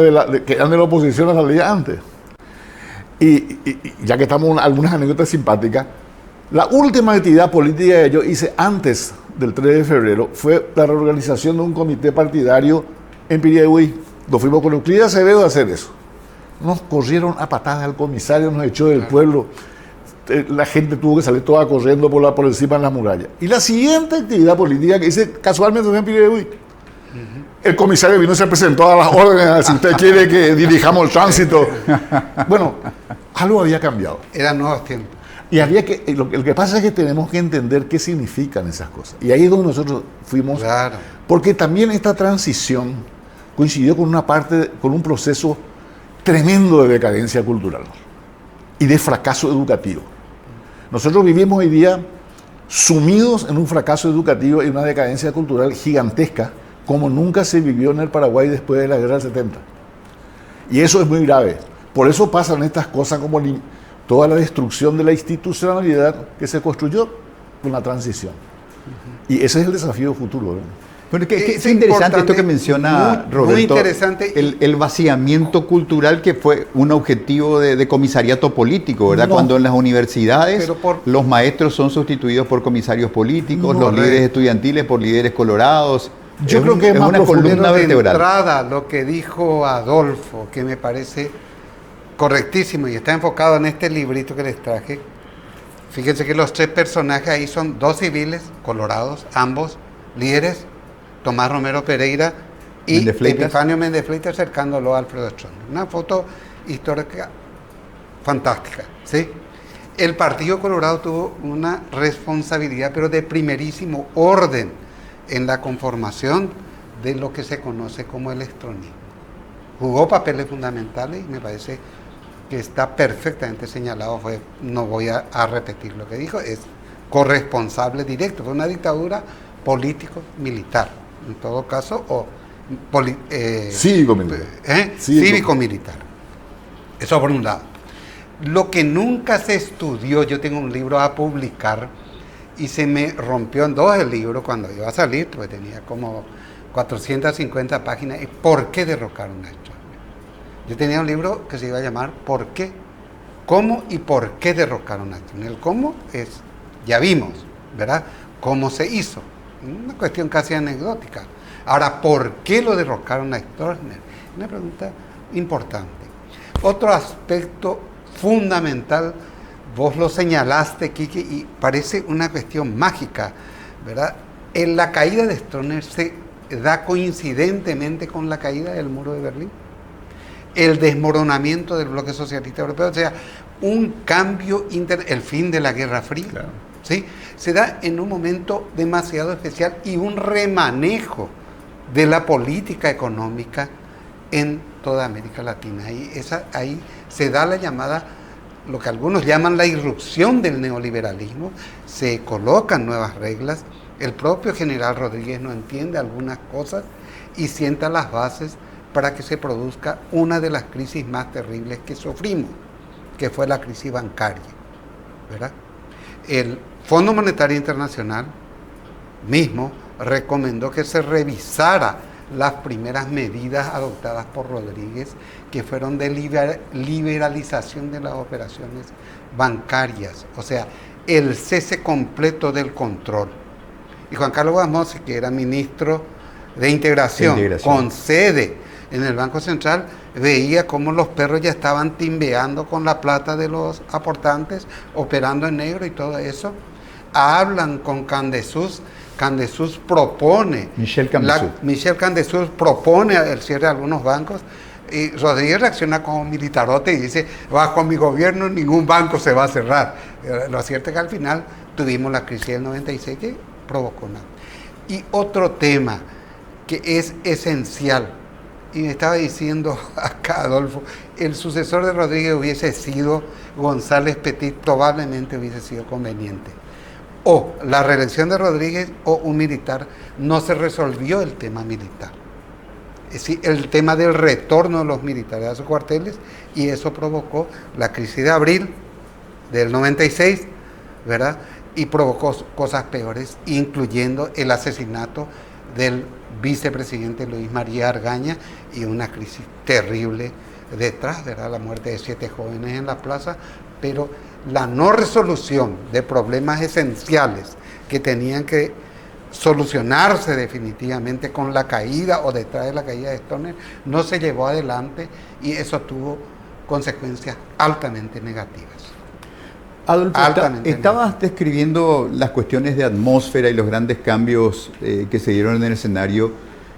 que eran de la oposición a la ley antes. Y ya que estamos en algunas anécdotas simpáticas, la última actividad política que yo hice antes del 3 de febrero fue la reorganización de un comité partidario en Piriáhuí. Nos fuimos con Euclides Acevedo a hacer eso. Nos corrieron a patadas al comisario, nos echó del pueblo. La gente tuvo que salir toda corriendo por encima de las murallas. Y la siguiente actividad política que hice casualmente fue en Piriáhuí. El comisario vino y se presentó a las órdenes, si usted quiere que dirijamos el tránsito. Bueno, algo había cambiado. Eran nuevos tiempos. Y lo que pasa es que tenemos que entender qué significan esas cosas. Y ahí es donde nosotros fuimos. Claro. Porque también esta transición coincidió con un proceso tremendo de decadencia cultural y de fracaso educativo. Nosotros vivimos hoy día sumidos en un fracaso educativo y una decadencia cultural gigantesca, como nunca se vivió en el Paraguay después de la guerra del 70. Y eso es muy grave. Por eso pasan estas cosas como toda la destrucción de la institucionalidad que se construyó con la transición. Y ese es el desafío futuro, ¿verdad? Bueno, qué interesante esto que menciona Roberto, muy interesante. El vaciamiento cultural, que fue un objetivo de comisariato político, ¿verdad? No. Cuando en las universidades los maestros son sustituidos por comisarios políticos, los líderes estudiantiles por líderes colorados. Yo creo que es una columna vertebral. De entrada, lo que dijo Adolfo, que me parece correctísimo y está enfocado en este librito que les traje. Fíjense que los tres personajes ahí son dos civiles, colorados, ambos líderes, Tomás Romero Pereira y Epifanio Méndez Fleitas acercándolo a Alfredo Stroessner. Una foto histórica fantástica, ¿sí? El Partido Colorado tuvo una responsabilidad, pero de primerísimo orden, en la conformación de lo que se conoce como el estronismo. Jugó papeles fundamentales y me parece que está perfectamente señalado. No voy a repetir lo que dijo, es corresponsable directo. Fue una dictadura político-militar, en todo caso, o cívico-militar. Cívico-militar. Eso por un lado. Lo que nunca se estudió, yo tengo un libro a publicar y se me rompió en dos el libro cuando iba a salir, porque tenía como 450 páginas. ¿Y por qué derrocaron a Stroessner? Yo tenía un libro que se iba a llamar ¿Por qué? ¿Cómo y por qué derrocaron a Stroessner? El cómo es, ya vimos, ¿verdad? ¿Cómo se hizo? Una cuestión casi anecdótica. Ahora, ¿por qué lo derrocaron a Stroessner? Una pregunta importante. Otro aspecto fundamental, vos lo señalaste, Quique, y parece una cuestión mágica, ¿verdad? En la caída de Stroessner se da coincidentemente con la caída del muro de Berlín. el desmoronamiento del bloque socialista europeo, o sea, un cambio, el fin de la Guerra Fría, claro. ¿Sí? Se da en un momento demasiado especial y un remanejo de la política económica en toda América Latina. Ahí se da la llamada, lo que algunos llaman la irrupción del neoliberalismo, se colocan nuevas reglas, el propio general Rodríguez no entiende algunas cosas y sienta las bases para que se produzca una de las crisis más terribles que sufrimos, que fue la crisis bancaria, ¿verdad? El Fondo Monetario Internacional mismo recomendó que se revisara las primeras medidas adoptadas por Rodríguez, que fueron de liberalización de las operaciones bancarias, o sea, el cese completo del control. Y Juan Carlos Basmose, que era ministro de Integración, con sede en el Banco Central, veía cómo los perros ya estaban timbeando con la plata de los aportantes, operando en negro y todo eso. Hablan con Candesus. Candesus propone, Michel Candesus propone el cierre de algunos bancos, y Rodríguez reacciona como militarote y dice, bajo mi gobierno ningún banco se va a cerrar. Lo cierto es que al final tuvimos la crisis del 96 que provocó nada. Y otro tema que es esencial, y me estaba diciendo acá Adolfo, el sucesor de Rodríguez hubiese sido González Petit, probablemente hubiese sido conveniente. O la reelección de Rodríguez o un militar, no se resolvió el tema militar. Es decir, el tema del retorno de los militares a sus cuarteles, y eso provocó la crisis de abril del 96, ¿verdad? Y provocó cosas peores, incluyendo el asesinato del vicepresidente Luis María Argaña y una crisis terrible detrás, ¿verdad? La muerte de 7 jóvenes en la plaza, pero la no resolución de problemas esenciales que tenían que solucionarse definitivamente con la caída o detrás de la caída de Stroessner no se llevó adelante, y eso tuvo consecuencias altamente negativas. Adolfo, estabas describiendo las cuestiones de atmósfera y los grandes cambios que se dieron en el escenario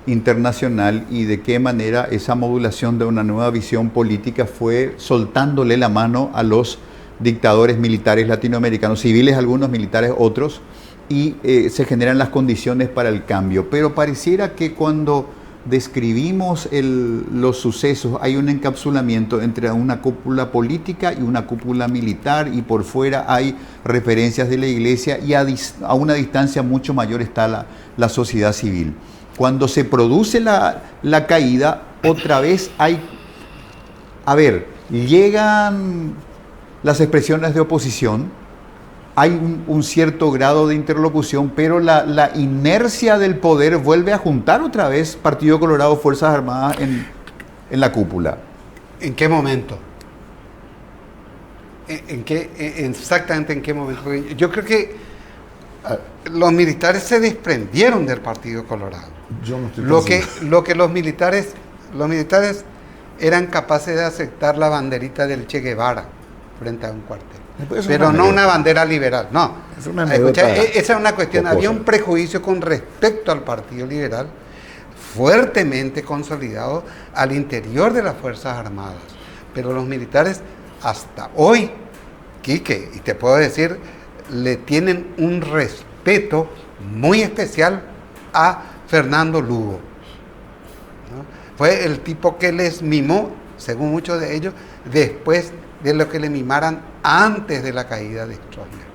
internacional, y de qué manera esa modulación de una nueva visión política fue soltándole la mano a los dictadores militares latinoamericanos, civiles algunos, militares otros, y se generan las condiciones para el cambio. Pero pareciera que cuando describimos los sucesos hay un encapsulamiento entre una cúpula política y una cúpula militar, y por fuera hay referencias de la iglesia, y a una distancia mucho mayor está la sociedad civil. Cuando se produce la caída, otra vez llegan las expresiones de oposición, hay un cierto grado de interlocución, pero la inercia del poder vuelve a juntar otra vez Partido Colorado, Fuerzas Armadas en la cúpula. ¿En qué momento? Exactamente en qué momento? Porque yo creo que los militares se desprendieron del Partido Colorado. Yo no estoy lo que los militares eran capaces de aceptar la banderita del Che Guevara frente a un cuartel. Pero no una bandera liberal, no. Esa es una cuestión. Había un prejuicio con respecto al Partido Liberal fuertemente consolidado al interior de las Fuerzas Armadas. Pero los militares hasta hoy, Quique, y te puedo decir, le tienen un respeto muy especial a Fernando Lugo, ¿no? Fue el tipo que les mimó, según muchos de ellos, después de lo que le mimaran antes de la caída de Stroessner.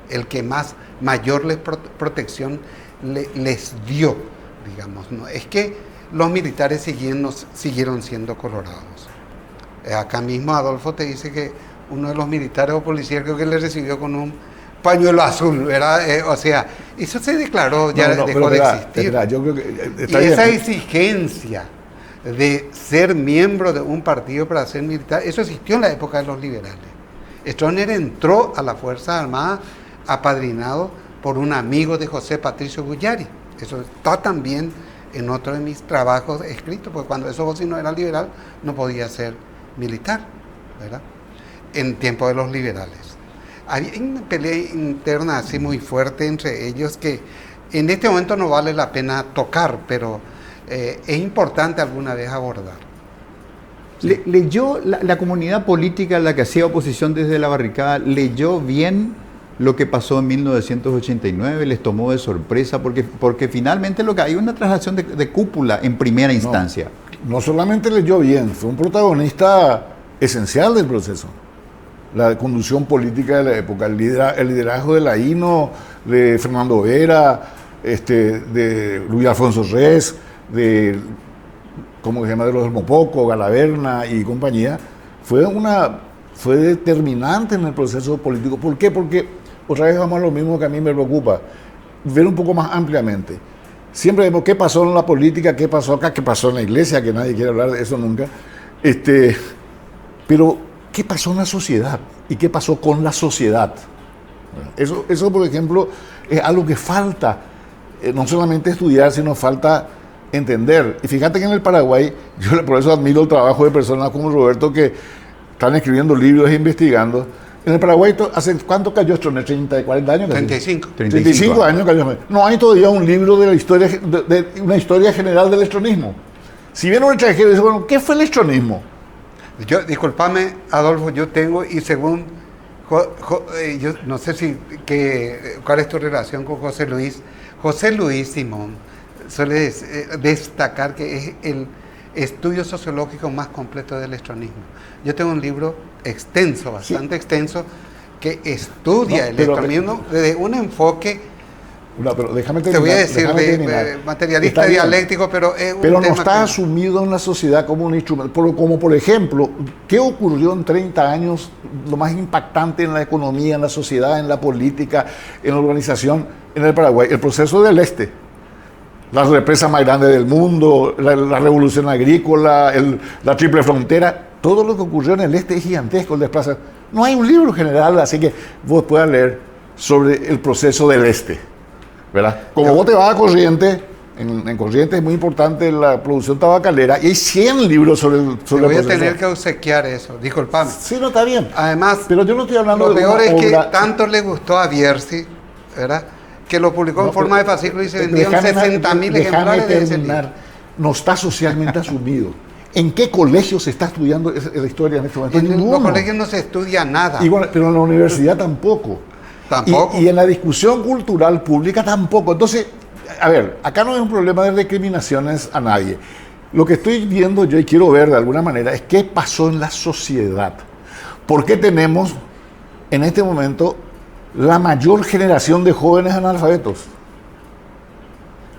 El que mayor protección les dio, digamos, ¿no? Es que los militares siguieron siendo colorados. Acá mismo Adolfo te dice que uno de los militares o policías creo que le recibió con un pañuelo azul, ¿verdad? O sea, eso se declaró, ya dejó de existir. Yo creo que y esa exigencia de ser miembro de un partido para ser militar, eso existió en la época de los liberales. Stroessner entró a las Fuerzas Armadas apadrinado por un amigo de José Patricio Guyari. Eso está también en otro de mis trabajos escritos, porque cuando eso si no era liberal no podía ser militar, ¿verdad? En tiempo de los liberales. Había una pelea interna así muy fuerte entre ellos que en este momento no vale la pena tocar, pero es importante alguna vez abordar. ¿Leyó la comunidad política a la que hacía oposición desde la barricada, leyó bien lo que pasó en 1989? ¿Les tomó de sorpresa? Porque finalmente lo que hay una transacción de cúpula en primera instancia. No solamente leyó bien, fue un protagonista esencial del proceso. La conducción política de la época, el liderazgo de Laíno, de Fernando Vera, de Luis Alfonso Rez, de ¿cómo se llama? De los del Mopoco, Galaverna y compañía, fue determinante en el proceso político. ¿Por qué? Porque otra vez vamos a lo mismo que a mí me preocupa, ver un poco más ampliamente. Siempre vemos qué pasó en la política, qué pasó acá, qué pasó en la iglesia, que nadie quiere hablar de eso nunca. Pero, ¿qué pasó en la sociedad? ¿Y qué pasó con la sociedad? Eso, por ejemplo, es algo que falta, no solamente estudiar, sino falta entender. Y fíjate que en el Paraguay, yo por eso admiro el trabajo de personas como Roberto que están escribiendo libros e investigando. En el Paraguay, ¿hace cuánto cayó Stroessner? ¿30, 40 años? 35 años cayó. No hay todavía un libro de la historia, de una historia general del estronismo. Si viene un extranjero y dice, bueno, ¿qué fue el estronismo? Disculpame, Adolfo, yo tengo, y según, yo no sé cuál es tu relación con José Luis. José Luis Simón suele destacar que es el estudio sociológico más completo del estronismo. Yo tengo un libro extenso, bastante extenso, que estudia el estronismo desde un enfoque, pero déjame terminar, te voy a decir, materialista dialéctico, pero es un tema no está asumido en la sociedad como un instrumento. Como por ejemplo, ¿qué ocurrió en 30 años? Lo más impactante en la economía, en la sociedad, en la política, en la organización en el Paraguay. El proceso del Este. La represa más grande del mundo, la revolución agrícola, la triple frontera, todo lo que ocurrió en el Este es gigantesco, el desplazamiento. No hay un libro general, así que vos puedas leer sobre el proceso del Este, ¿verdad? Como vos te vas a Corrientes, en Corrientes es muy importante la producción tabacalera, y hay 100 libros sobre el proceso. Voy a tener que obsequiar eso, disculpame. Sí, no, está bien. Además, pero yo no estoy hablando lo de peor es que obra. tanto le gustó a Bierzi, ¿verdad?, que lo publicó en forma de fascículo y se vendieron 60.000 ejemplares de ese libro. No está socialmente asumido. ¿En qué colegio se está estudiando la historia en este momento? En los colegios no se estudia nada. Pero en la universidad tampoco. Y en la discusión cultural pública tampoco. Entonces, a ver, acá no es un problema de recriminaciones a nadie. Lo que estoy viendo yo y quiero ver de alguna manera es qué pasó en la sociedad. ¿Por qué tenemos en este momento la mayor generación de jóvenes analfabetos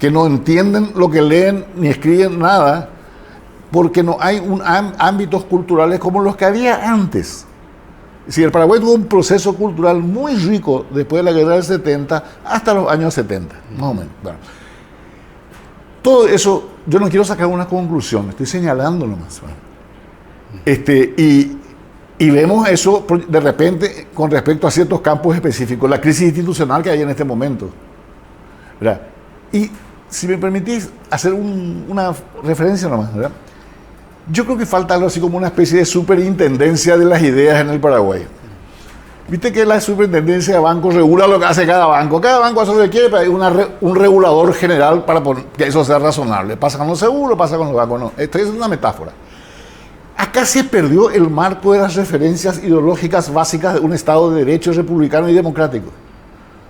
que no entienden lo que leen ni escriben nada, porque no hay ámbitos culturales como los que había antes? Si el Paraguay tuvo un proceso cultural muy rico después de la guerra del 70 hasta los años 70, más o menos. Bueno, todo eso, yo no quiero sacar una conclusión, estoy señalando nomás. Y vemos eso de repente con respecto a ciertos campos específicos, la crisis institucional que hay en este momento, ¿verdad? Y si me permitís hacer una referencia nomás, ¿verdad? Yo creo que falta algo así como una especie de superintendencia de las ideas en el Paraguay. Viste que la superintendencia de bancos regula lo que hace cada banco. Cada banco hace lo que quiere, pero hay un regulador general para que eso sea razonable. Pasa con los seguros, pasa con los bancos. No, esto es una metáfora. Acá se perdió el marco de las referencias ideológicas básicas de un Estado de Derecho republicano y democrático.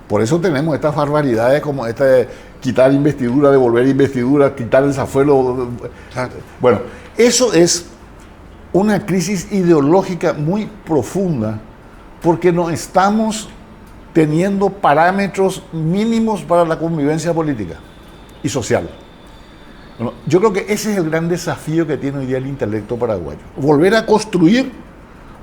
Por eso tenemos estas barbaridades como esta de quitar investidura, devolver investidura, quitar el zafuelo. Bueno, eso es una crisis ideológica muy profunda porque no estamos teniendo parámetros mínimos para la convivencia política y social. Bueno, yo creo que ese es el gran desafío que tiene hoy día el intelecto paraguayo. Volver a construir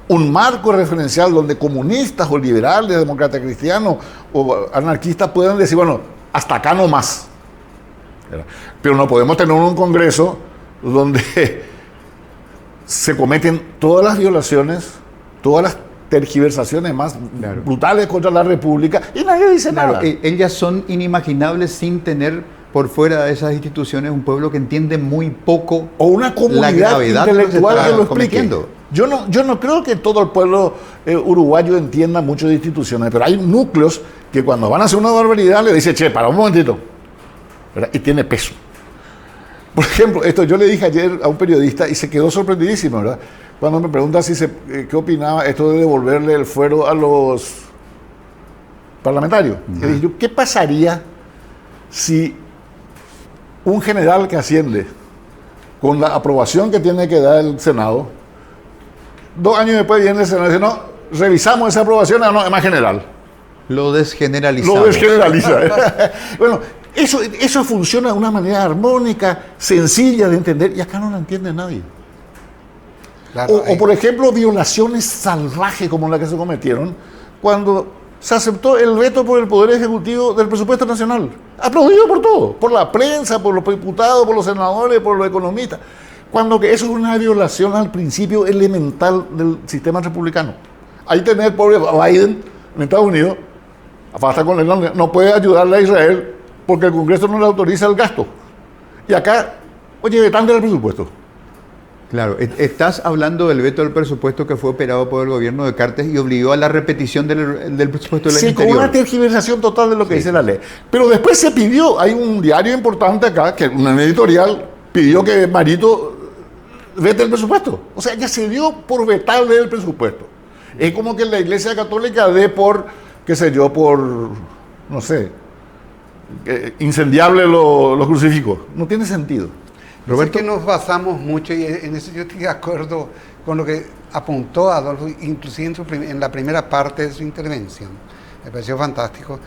un marco referencial donde comunistas o liberales, demócratas cristianos o anarquistas puedan decir, bueno, hasta acá no más. Pero no podemos tener un congreso donde se cometen todas las violaciones, todas las tergiversaciones más brutales contra la República y nadie dice nada. Ellas son inimaginables sin tener por fuera de esas instituciones un pueblo que entiende muy poco o una comunidad intelectual que lo explique. Yo no creo que todo el pueblo uruguayo entienda mucho de instituciones, pero hay núcleos que cuando van a hacer una barbaridad le dicen, che, para un momentito, ¿verdad? Y tiene peso. Por ejemplo, esto yo le dije ayer a un periodista y se quedó sorprendidísimo, ¿verdad? Cuando me pregunta qué opinaba esto de devolverle el fuero a los parlamentarios. Y dije yo, ¿qué pasaría si un general que asciende con la aprobación que tiene que dar el Senado, 2 años después viene el Senado y dice, no, revisamos esa aprobación, no, es más general? Lo desgeneraliza. Lo desgeneraliza. Bueno, eso funciona de una manera armónica, sencilla de entender, y acá no la entiende nadie. Claro, o por ejemplo, violaciones salvajes como las que se cometieron cuando se aceptó el veto por el Poder Ejecutivo del presupuesto nacional. Aplaudido por todo, por la prensa, por los diputados, por los senadores, por los economistas. Cuando que eso es una violación al principio elemental del sistema republicano. Ahí tenés el pobre Biden en Estados Unidos, basta con él, no puede ayudarle a Israel porque el Congreso no le autoriza el gasto. Y acá, oye, vetando el presupuesto. Claro, estás hablando del veto del presupuesto que fue operado por el gobierno de Cartes y obligó a la repetición del presupuesto del año anterior. Sí, con una tergiversación total de lo que dice la ley. Pero después se pidió, hay un diario importante acá, que una editorial pidió que Marito vete el presupuesto. O sea, ya se dio por vetarle el presupuesto. Es como que la Iglesia Católica dé por, qué sé yo, por, no sé, incendiable los crucifijos. No tiene sentido. Roberto, es que nos basamos mucho, y en eso yo estoy de acuerdo con lo que apuntó Adolfo, inclusive en la primera parte de su intervención. Me pareció fantástico.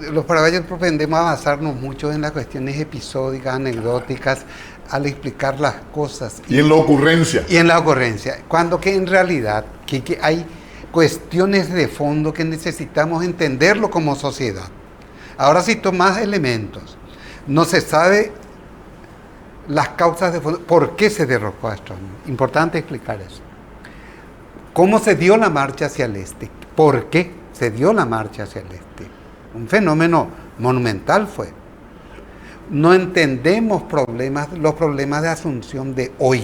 Los paraguayos propendemos a basarnos mucho en las cuestiones episódicas, anecdóticas, al explicar las cosas. Y en la ocurrencia. Y en la ocurrencia. Cuando que en realidad que hay cuestiones de fondo que necesitamos entenderlo como sociedad. Ahora cito más elementos. No se sabe las causas de fondo, por qué se derrocó a Stroessner. Importante explicar eso. ¿Cómo se dio la marcha hacia el este? ¿Por qué se dio la marcha hacia el este? Un fenómeno monumental fue. No entendemos los problemas de Asunción de hoy.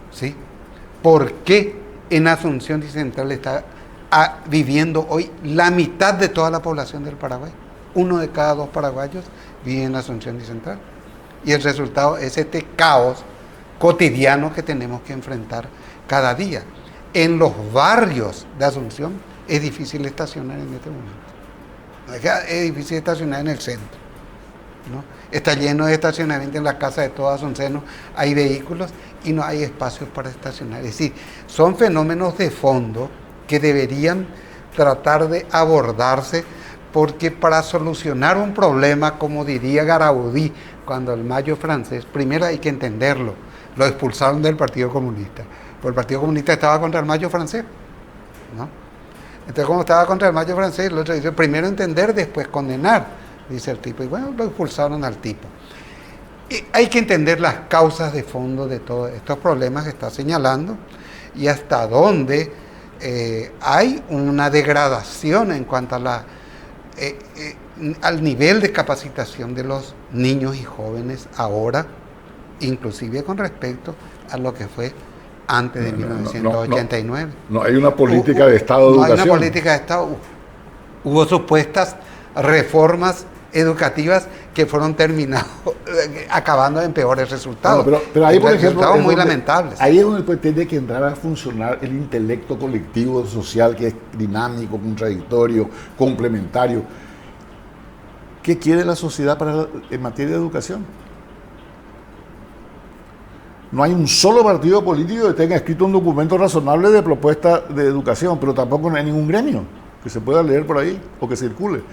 ¿Sí? ¿Por qué en Asunción y Central está viviendo hoy la mitad de toda la población del Paraguay? 1 de cada 2 paraguayos vive en Asunción y Central. Y el resultado es este caos cotidiano que tenemos que enfrentar cada día. En los barrios de Asunción es difícil estacionar en este momento. Es difícil estacionar en el centro, ¿no? Está lleno de estacionamiento en la casa de todos asuncenos, hay vehículos y no hay espacios para estacionar. Es decir, son fenómenos de fondo que deberían tratar de abordarse, porque para solucionar un problema, como diría Garaudí, cuando el Mayo francés, primero hay que entenderlo, lo expulsaron del Partido Comunista, porque el Partido Comunista estaba contra el Mayo francés, ¿no? Entonces, como estaba contra el Mayo francés, el otro dice, primero entender, después condenar, dice el tipo, y bueno, lo expulsaron al tipo. Y hay que entender las causas de fondo de todos estos problemas que está señalando, y hasta dónde hay una degradación en cuanto a al nivel de capacitación de los niños y jóvenes ahora, inclusive con respecto a lo que fue antes de 1989. No hay una política de Estado de educación. No hay una política de Estado. Hubo supuestas reformas educativas que fueron terminadas, acabando en peores resultados. Pero ahí, por ejemplo, resultados muy lamentables. Ahí es donde tiene que entrar a funcionar el intelecto colectivo social, que es dinámico, contradictorio, complementario. ¿Qué quiere la sociedad en materia de educación? No hay un solo partido político que tenga escrito un documento razonable de propuesta de educación, pero tampoco no hay ningún gremio que se pueda leer por ahí o que circule.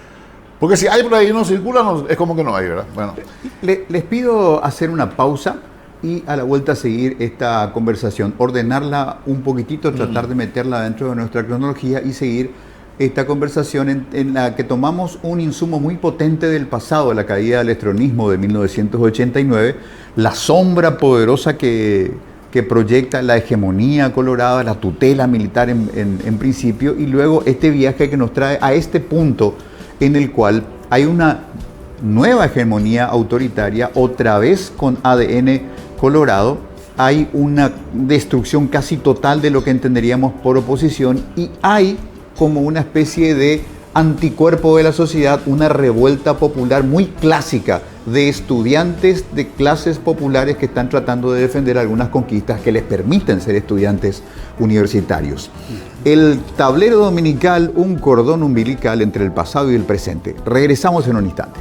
Porque si hay por ahí y no circula, es como que no hay, ¿verdad? Bueno. Les pido hacer una pausa y a la vuelta seguir esta conversación, ordenarla un poquitito, tratar de meterla dentro de nuestra cronología y seguir esta conversación en la que tomamos un insumo muy potente del pasado, de la caída del estronismo de 1989, la sombra poderosa que proyecta la hegemonía colorada, la tutela militar en principio, y luego este viaje que nos trae a este punto en el cual hay una nueva hegemonía autoritaria, otra vez con ADN colorado, hay una destrucción casi total de lo que entenderíamos por oposición y hay como una especie de anticuerpo de la sociedad, una revuelta popular muy clásica de estudiantes de clases populares que están tratando de defender algunas conquistas que les permiten ser estudiantes universitarios. El tablero dominical, un cordón umbilical entre el pasado y el presente. Regresamos en un instante.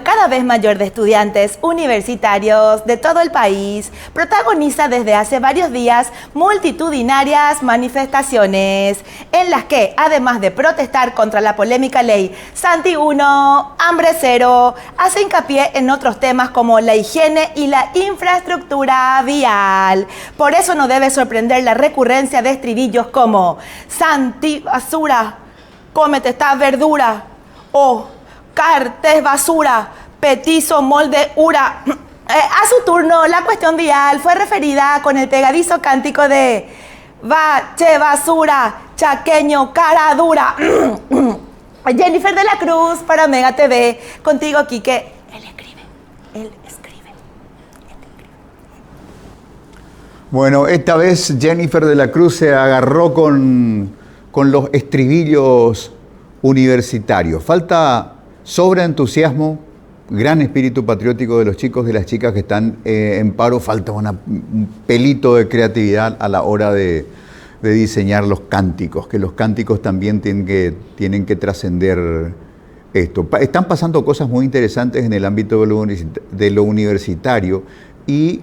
Cada vez mayor de estudiantes universitarios de todo el país protagoniza desde hace varios días multitudinarias manifestaciones en las que, además de protestar contra la polémica ley Santi 1, Hambre Cero, hace hincapié en otros temas como la higiene y la infraestructura vial. Por eso no debe sorprender la recurrencia de estribillos como Santi basura, cómete esta verdura, o cartes basura, petizo molde ura. A su turno, la cuestión vial fue referida con el pegadizo cántico de va, che, basura, chaqueño, cara dura. Jennifer de la Cruz para Mega TV. Contigo, Quique. Él escribe. Bueno, esta vez Jennifer de la Cruz se agarró con los estribillos universitarios. Sobra entusiasmo, gran espíritu patriótico de los chicos y de las chicas que están en paro. Falta un pelito de creatividad a la hora de diseñar los cánticos, que los cánticos también tienen que trascender esto. Están pasando cosas muy interesantes en el ámbito de lo universitario y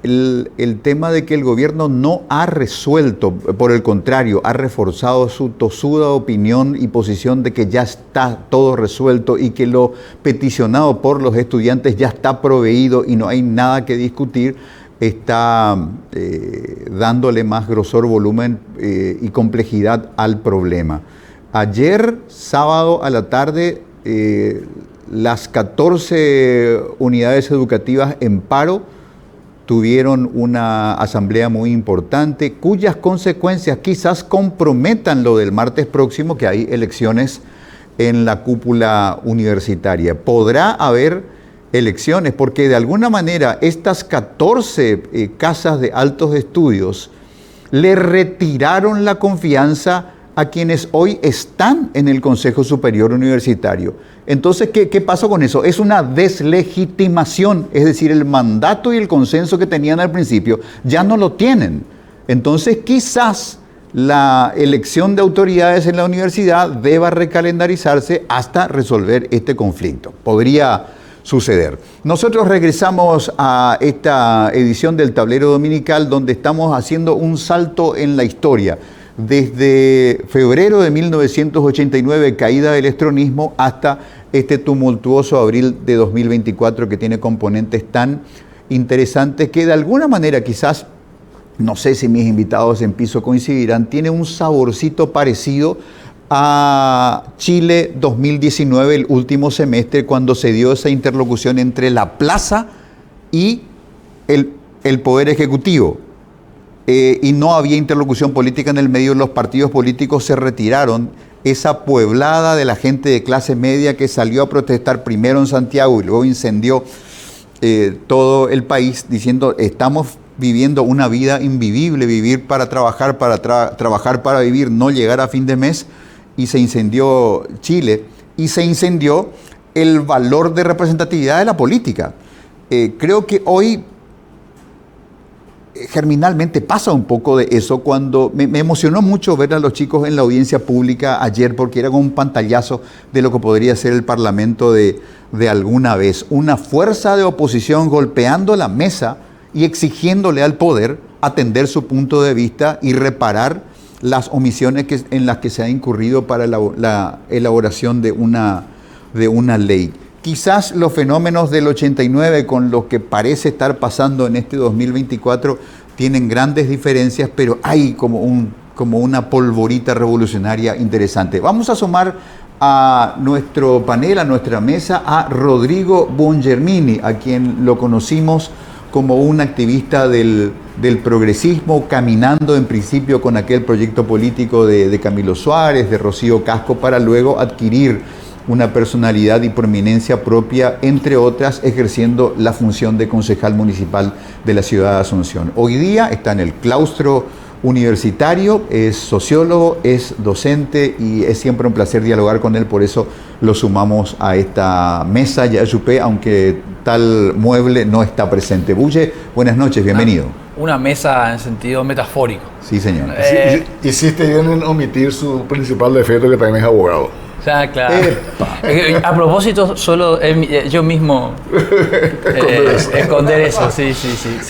el tema de que el gobierno no ha resuelto, por el contrario, ha reforzado su tosuda opinión y posición de que ya está todo resuelto y que lo peticionado por los estudiantes ya está proveído y no hay nada que discutir, está dándole más grosor, volumen y complejidad al problema. Ayer, sábado a la tarde, las 14 unidades educativas en paro tuvieron una asamblea muy importante cuyas consecuencias quizás comprometan lo del martes próximo, que hay elecciones en la cúpula universitaria. Podrá haber elecciones porque de alguna manera estas 14 casas de altos estudios le retiraron la confianza a quienes hoy están en el Consejo Superior Universitario. Entonces, ¿qué pasó con eso? Es una deslegitimación, es decir, el mandato y el consenso que tenían al principio ya no lo tienen. Entonces, quizás la elección de autoridades en la universidad deba recalendarizarse hasta resolver este conflicto. Podría suceder. Nosotros regresamos a esta edición del Tablero Dominical donde estamos haciendo un salto en la historia. Desde febrero de 1989, caída del estronismo, hasta este tumultuoso abril de 2024 que tiene componentes tan interesantes que de alguna manera quizás, no sé si mis invitados en piso coincidirán, tiene un saborcito parecido a Chile 2019, el último semestre, cuando se dio esa interlocución entre la plaza y el Poder Ejecutivo. Y no había interlocución política en el medio, los partidos políticos se retiraron. Esa pueblada de la gente de clase media que salió a protestar primero en Santiago y luego incendió todo el país diciendo estamos viviendo una vida invivible, vivir para trabajar, trabajar para vivir, no llegar a fin de mes, y se incendió Chile y se incendió el valor de representatividad de la política. Creo que hoy germinalmente pasa un poco de eso cuando me emocionó mucho ver a los chicos en la audiencia pública ayer, porque era como un pantallazo de lo que podría ser el Parlamento de alguna vez. Una fuerza de oposición golpeando la mesa y exigiéndole al poder atender su punto de vista y reparar las omisiones en las que se ha incurrido para la elaboración de una ley. Quizás los fenómenos del 89 con los que parece estar pasando en este 2024 tienen grandes diferencias, pero hay como una polvorita revolucionaria interesante. Vamos a sumar a nuestro panel, a nuestra mesa, a Rodrigo Bongermini, a quien lo conocimos como un activista del progresismo, caminando en principio con aquel proyecto político de Camilo Suárez, de Rocío Casco, para luego adquirir una personalidad y prominencia propia, entre otras, ejerciendo la función de concejal municipal de la ciudad de Asunción. Hoy día está en el claustro universitario, es sociólogo, es docente y es siempre un placer dialogar con él, por eso lo sumamos a esta mesa ya Yupé, aunque tal mueble no está presente. Bulle, buenas noches, bienvenido. Una mesa en sentido metafórico. Sí, señor. Hiciste bien en omitir su principal defecto, que también es abogado. Ya, claro. A propósito, solo yo mismo esconder eso, sí.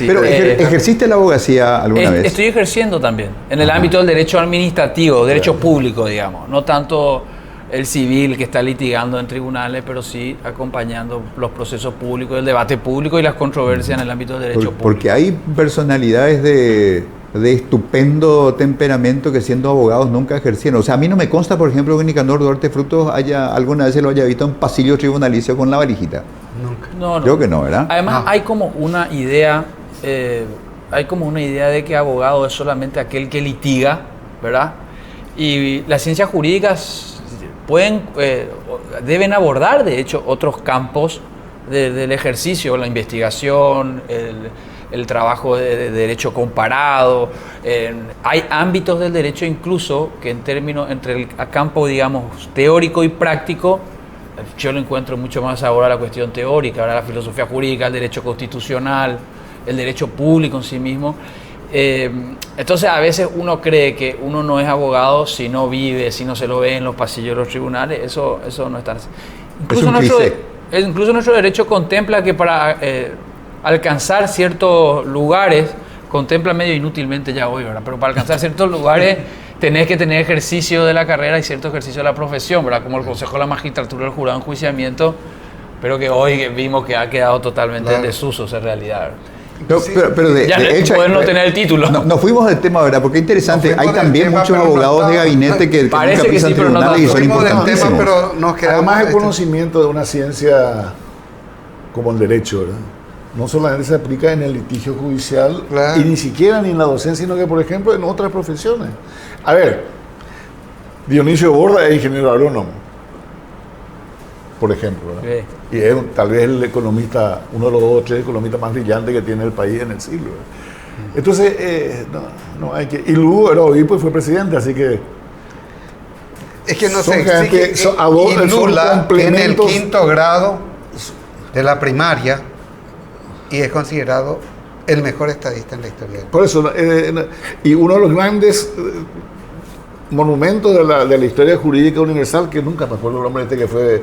Pero ¿ejerciste la abogacía alguna vez? Estoy ejerciendo también, en el ámbito del derecho administrativo, derecho público, digamos. No tanto el civil que está litigando en tribunales, pero sí acompañando los procesos públicos, el debate público y las controversias en el ámbito del derecho público. Porque hay personalidades de estupendo temperamento que siendo abogados nunca ejercieron. O sea, a mí no me consta, por ejemplo, que Nicanor Duarte Frutos alguna vez se lo haya visto en pasillo tribunalicio con la valijita. Nunca. No. Creo que no, ¿verdad? Además, hay como una idea, de que abogado es solamente aquel que litiga, ¿verdad? Y las ciencias jurídicas deben abordar, de hecho, otros campos del ejercicio, la investigación, el trabajo de derecho comparado. Hay ámbitos del derecho incluso que entre el campo, digamos, teórico y práctico, yo lo encuentro mucho más ahora la cuestión teórica, ahora la filosofía jurídica, el derecho constitucional, el derecho público en sí mismo. Entonces a veces uno cree que uno no es abogado si no vive, si no se lo ve en los pasillos de los tribunales. Eso no está así. Incluso nuestro derecho contempla que para alcanzar ciertos lugares, contempla medio inútilmente ya hoy, ¿verdad? Pero para alcanzar ciertos lugares tenés que tener ejercicio de la carrera y cierto ejercicio de la profesión, ¿verdad? Como el Consejo de la Magistratura, el Jurado de Enjuiciamiento, pero que hoy vimos que ha quedado totalmente en desuso en realidad. Pero de hecho, poder no tener el título. Nos fuimos del tema, ¿verdad? Porque es interesante, hay también muchos abogados de gabinete que parece nunca pisan tribunales y son importantísimos. Además, el conocimiento de una ciencia como el derecho, ¿verdad? No solamente se aplica en el litigio judicial y ni siquiera ni en la docencia, sino que, por ejemplo, en otras profesiones. A ver, Dionisio Borda es ingeniero agrónomo, por ejemplo, ¿verdad? Y es tal vez el economista, uno de los 2 o 3 economistas más brillantes que tiene el país en el siglo, ¿verdad? Entonces, no hay que... Y luego era obispo y fue presidente, así que... Es que no se exige y nula en el 5º grado de la primaria y es considerado el mejor estadista en la historia. Por eso, y uno de los grandes monumentos de la historia jurídica universal, que nunca me acuerdo el nombre que fue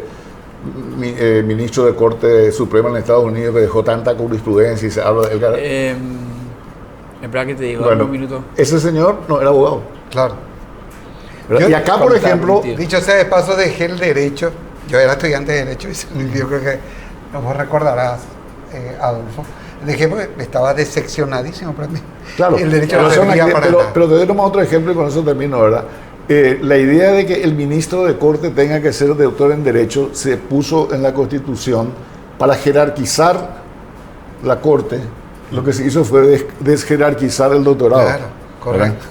ministro de Corte Suprema en Estados Unidos, que dejó tanta jurisprudencia y se habla de él. Espera que te digo, bueno, un minuto. Ese señor no era abogado. Claro. Y acá, por ejemplo... Dicho sea de paso, dejé el derecho. Yo era estudiante de derecho y yo creo que vos recordarás, Adolfo, dejé porque estaba decepcionadísimo para mí. Claro, el derecho no servía para nada. Pero te doy otro ejemplo y con eso termino, ¿verdad? La idea de que el ministro de Corte tenga que ser doctor en Derecho se puso en la Constitución para jerarquizar la Corte. Lo que se hizo fue desjerarquizar el doctorado. Claro, correcto.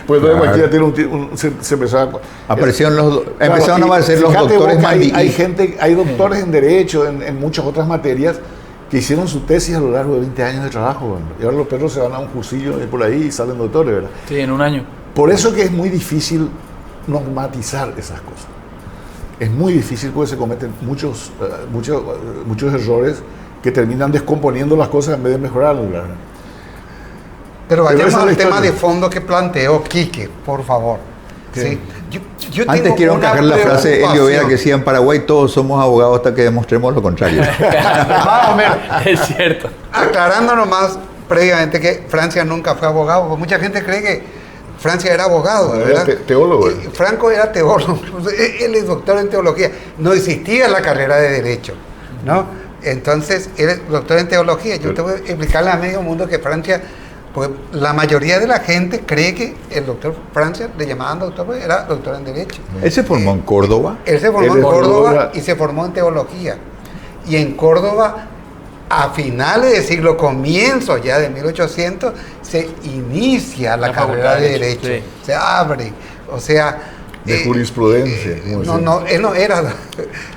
Pues entonces tiene se empezó a... Empezaron a aparecer los doctores hay doctores en Derecho, en muchas otras materias, que hicieron su tesis a lo largo de 20 años de trabajo, ¿verdad? Y ahora los perros se van a un cursillo por ahí y salen doctores, ¿verdad? Sí, en un año. Por eso que es muy difícil normatizar esas cosas. Es muy difícil porque se cometen muchos errores que terminan descomponiendo las cosas en vez de mejorarlas. Pero vayamos al tema de fondo que planteó Quique, por favor. ¿Sí? Yo Antes quiero encajar la frase de Elio Vera que decía: en Paraguay todos somos abogados hasta que demostremos lo contrario. Más o menos. Es cierto. Aclarando nomás previamente que Francia nunca fue abogado, porque mucha gente cree que Francia era abogado, ¿verdad? Era teólogo. Franco era teólogo, él es doctor en teología. No existía la carrera de Derecho, ¿no? Entonces, él es doctor en teología. Yo tengo que explicarle a medio mundo que Francia, pues la mayoría de la gente cree que el doctor Francia, le llamaban doctor, pues era doctor en Derecho. ¿Él se formó en Córdoba? Él se formó en Córdoba y se formó en teología. Y en Córdoba, a finales del siglo, comienzos ya de 1800, se inicia la carrera de Derecho. Sí. Se abre. O sea... de jurisprudencia. No, él no era.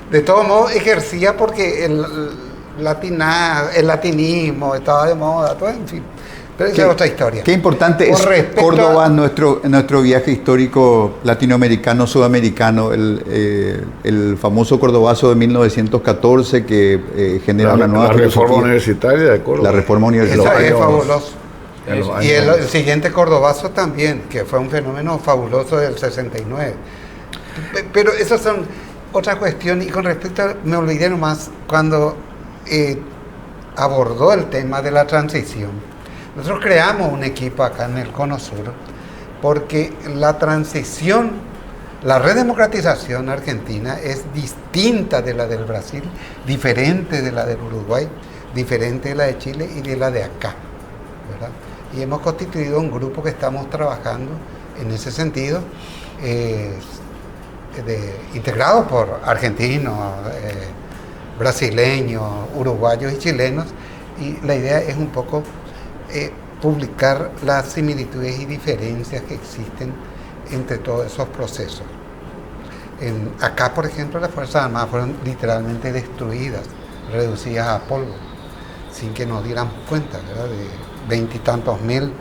De todos modos, ejercía porque el latinismo estaba de moda, todo, en fin. Pero esa es otra historia. Qué importante es Córdoba en nuestro viaje histórico latinoamericano, sudamericano, el famoso Cordobazo de 1914 que genera la nueva reforma universitaria de Córdoba. La reforma universitaria. Eso es fabuloso. Y el siguiente Cordobazo también, que fue un fenómeno fabuloso del 69. Pero esas son otras cuestiones. Y con respecto a, me olvidé nomás, cuando abordó el tema de la transición, nosotros creamos un equipo acá en el Cono Sur, porque la transición, la redemocratización argentina es distinta de la del Brasil, diferente de la del Uruguay, diferente de la de Chile y de la de acá, ¿verdad? Y hemos constituido un grupo que estamos trabajando en ese sentido, integrado por argentinos, brasileños, uruguayos y chilenos, y la idea es un poco publicar las similitudes y diferencias que existen entre todos esos procesos. Acá, por ejemplo, las Fuerzas Armadas fueron literalmente destruidas, reducidas a polvo, sin que nos diéramos cuenta, ¿verdad? De 20 y tantos mil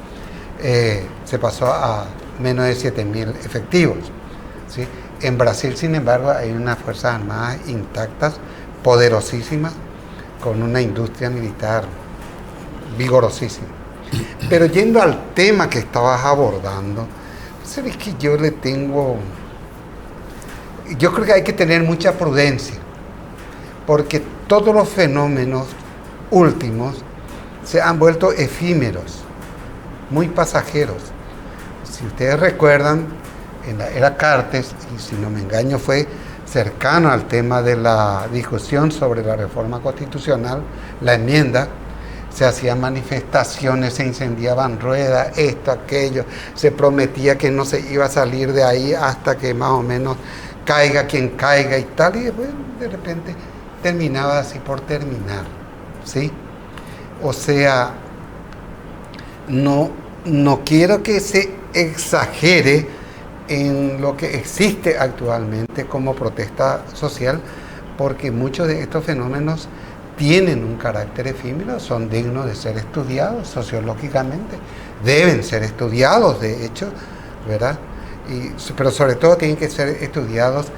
se pasó a menos de 7.000 efectivos, ¿sí? En Brasil, sin embargo, hay unas Fuerzas Armadas intactas, poderosísimas, con una industria militar vigorosísima. Pero yendo al tema que estabas abordando, sabes que yo creo que hay que tener mucha prudencia, porque todos los fenómenos últimos se han vuelto efímeros, muy pasajeros. Si ustedes recuerdan, en la era Cartes, y si no me engaño fue cercano al tema de la discusión sobre la reforma constitucional, la enmienda, se hacían manifestaciones, se incendiaban ruedas, esto, aquello, se prometía que no se iba a salir de ahí hasta que más o menos caiga quien caiga y tal, y después de repente terminaba así por terminar, ¿sí? O sea, no quiero que se exagere en lo que existe actualmente como protesta social, porque muchos de estos fenómenos tienen un carácter efímero, son dignos de ser estudiados sociológicamente, deben ser estudiados de hecho, ¿verdad? Pero sobre todo tienen que ser estudiados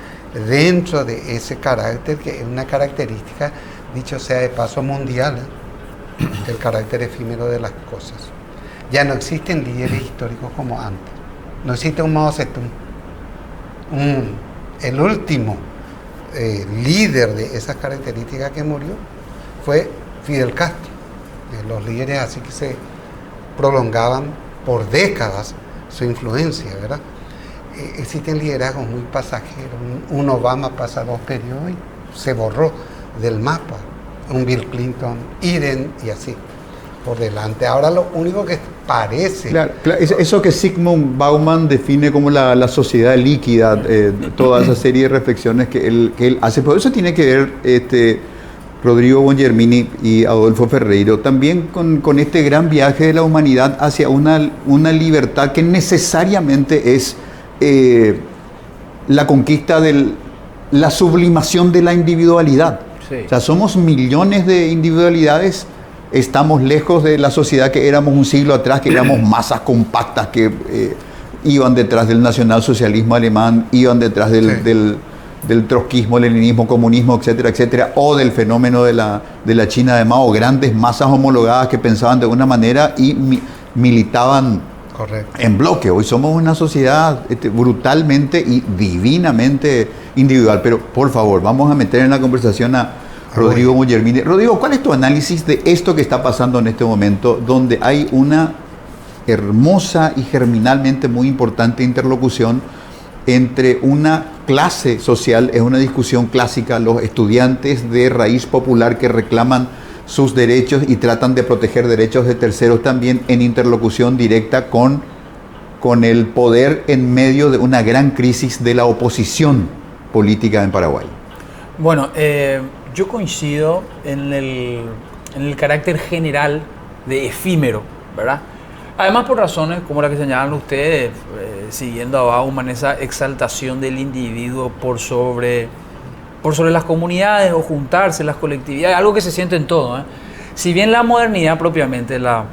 dentro de ese carácter, que es una característica, dicho sea de paso, mundial, el carácter efímero de las cosas. Ya no existen líderes históricos como antes, no existe un Mao Zedong, el último líder de esas características que murió fue Fidel Castro. Los líderes así que se prolongaban por décadas su influencia, ¿verdad? Existen liderazgos muy pasajeros. Un Obama pasa 2 periodos y se borró del mapa. Un Bill Clinton, idem, y así por delante. Ahora lo único que parece... Claro, eso que Zygmunt Bauman define como la sociedad líquida, toda esa serie de reflexiones que él hace, pero eso tiene que ver Rodrigo Bongermini y Adolfo Ferreiro también con este gran viaje de la humanidad hacia una libertad que necesariamente es la conquista la sublimación de la individualidad. Sí. O sea, somos millones de individualidades, estamos lejos de la sociedad que éramos un siglo atrás, que éramos masas compactas que iban detrás del nacionalsocialismo alemán, iban detrás del trotskismo, leninismo, comunismo, etcétera, etcétera, o del fenómeno de la China de Mao, grandes masas homologadas que pensaban de una manera y militaban en bloque. Hoy somos una sociedad brutalmente y divinamente individual. Pero por favor, vamos a meter en la conversación a Rodrigo Mollermini. Rodrigo, ¿cuál es tu análisis de esto que está pasando en este momento, donde hay una hermosa y germinalmente muy importante interlocución entre una clase social? Es una discusión clásica, los estudiantes de raíz popular que reclaman sus derechos y tratan de proteger derechos de terceros también, en interlocución directa con el poder en medio de una gran crisis de la oposición política en Paraguay. Bueno, yo coincido en el carácter general de efímero, ¿verdad? Además, por razones como la que señalan ustedes, siguiendo a Bauman, esa exaltación del individuo por sobre las comunidades o juntarse, las colectividades, algo que se siente en todo, ¿eh? Si bien la modernidad propiamente, la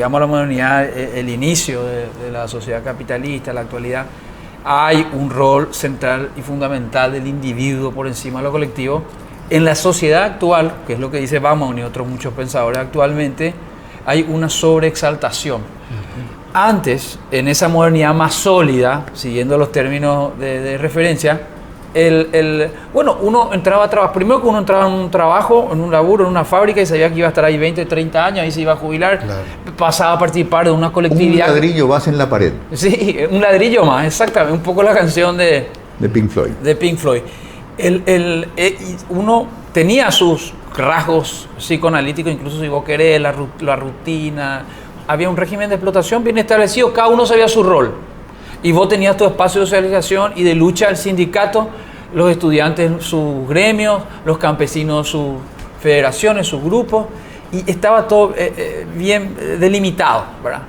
modernidad, el inicio de la sociedad capitalista, la actualidad, hay un rol central y fundamental del individuo por encima de lo colectivo. En la sociedad actual, que es lo que dice Bauman y otros muchos pensadores actualmente, hay una sobreexaltación. Antes, en esa modernidad más sólida, siguiendo los términos de referencia, bueno, uno entraba a trabajar, primero que uno entraba en un trabajo, en un laburo, en una fábrica y sabía que iba a estar ahí 20, 30 años, ahí se iba a jubilar, pasaba a participar de una colectividad. Un ladrillo más en la pared. Sí, un ladrillo más, exactamente, un poco la canción de Pink Floyd. De Pink Floyd. Uno tenía sus rasgos psicoanalíticos, incluso si vos querés, la rutina, había un régimen de explotación bien establecido, cada uno sabía su rol. Y vos tenías tu espacio de socialización y de lucha, el sindicato, los estudiantes, sus gremios, los campesinos, sus federaciones, sus grupos, y estaba todo bien delimitado, ¿verdad?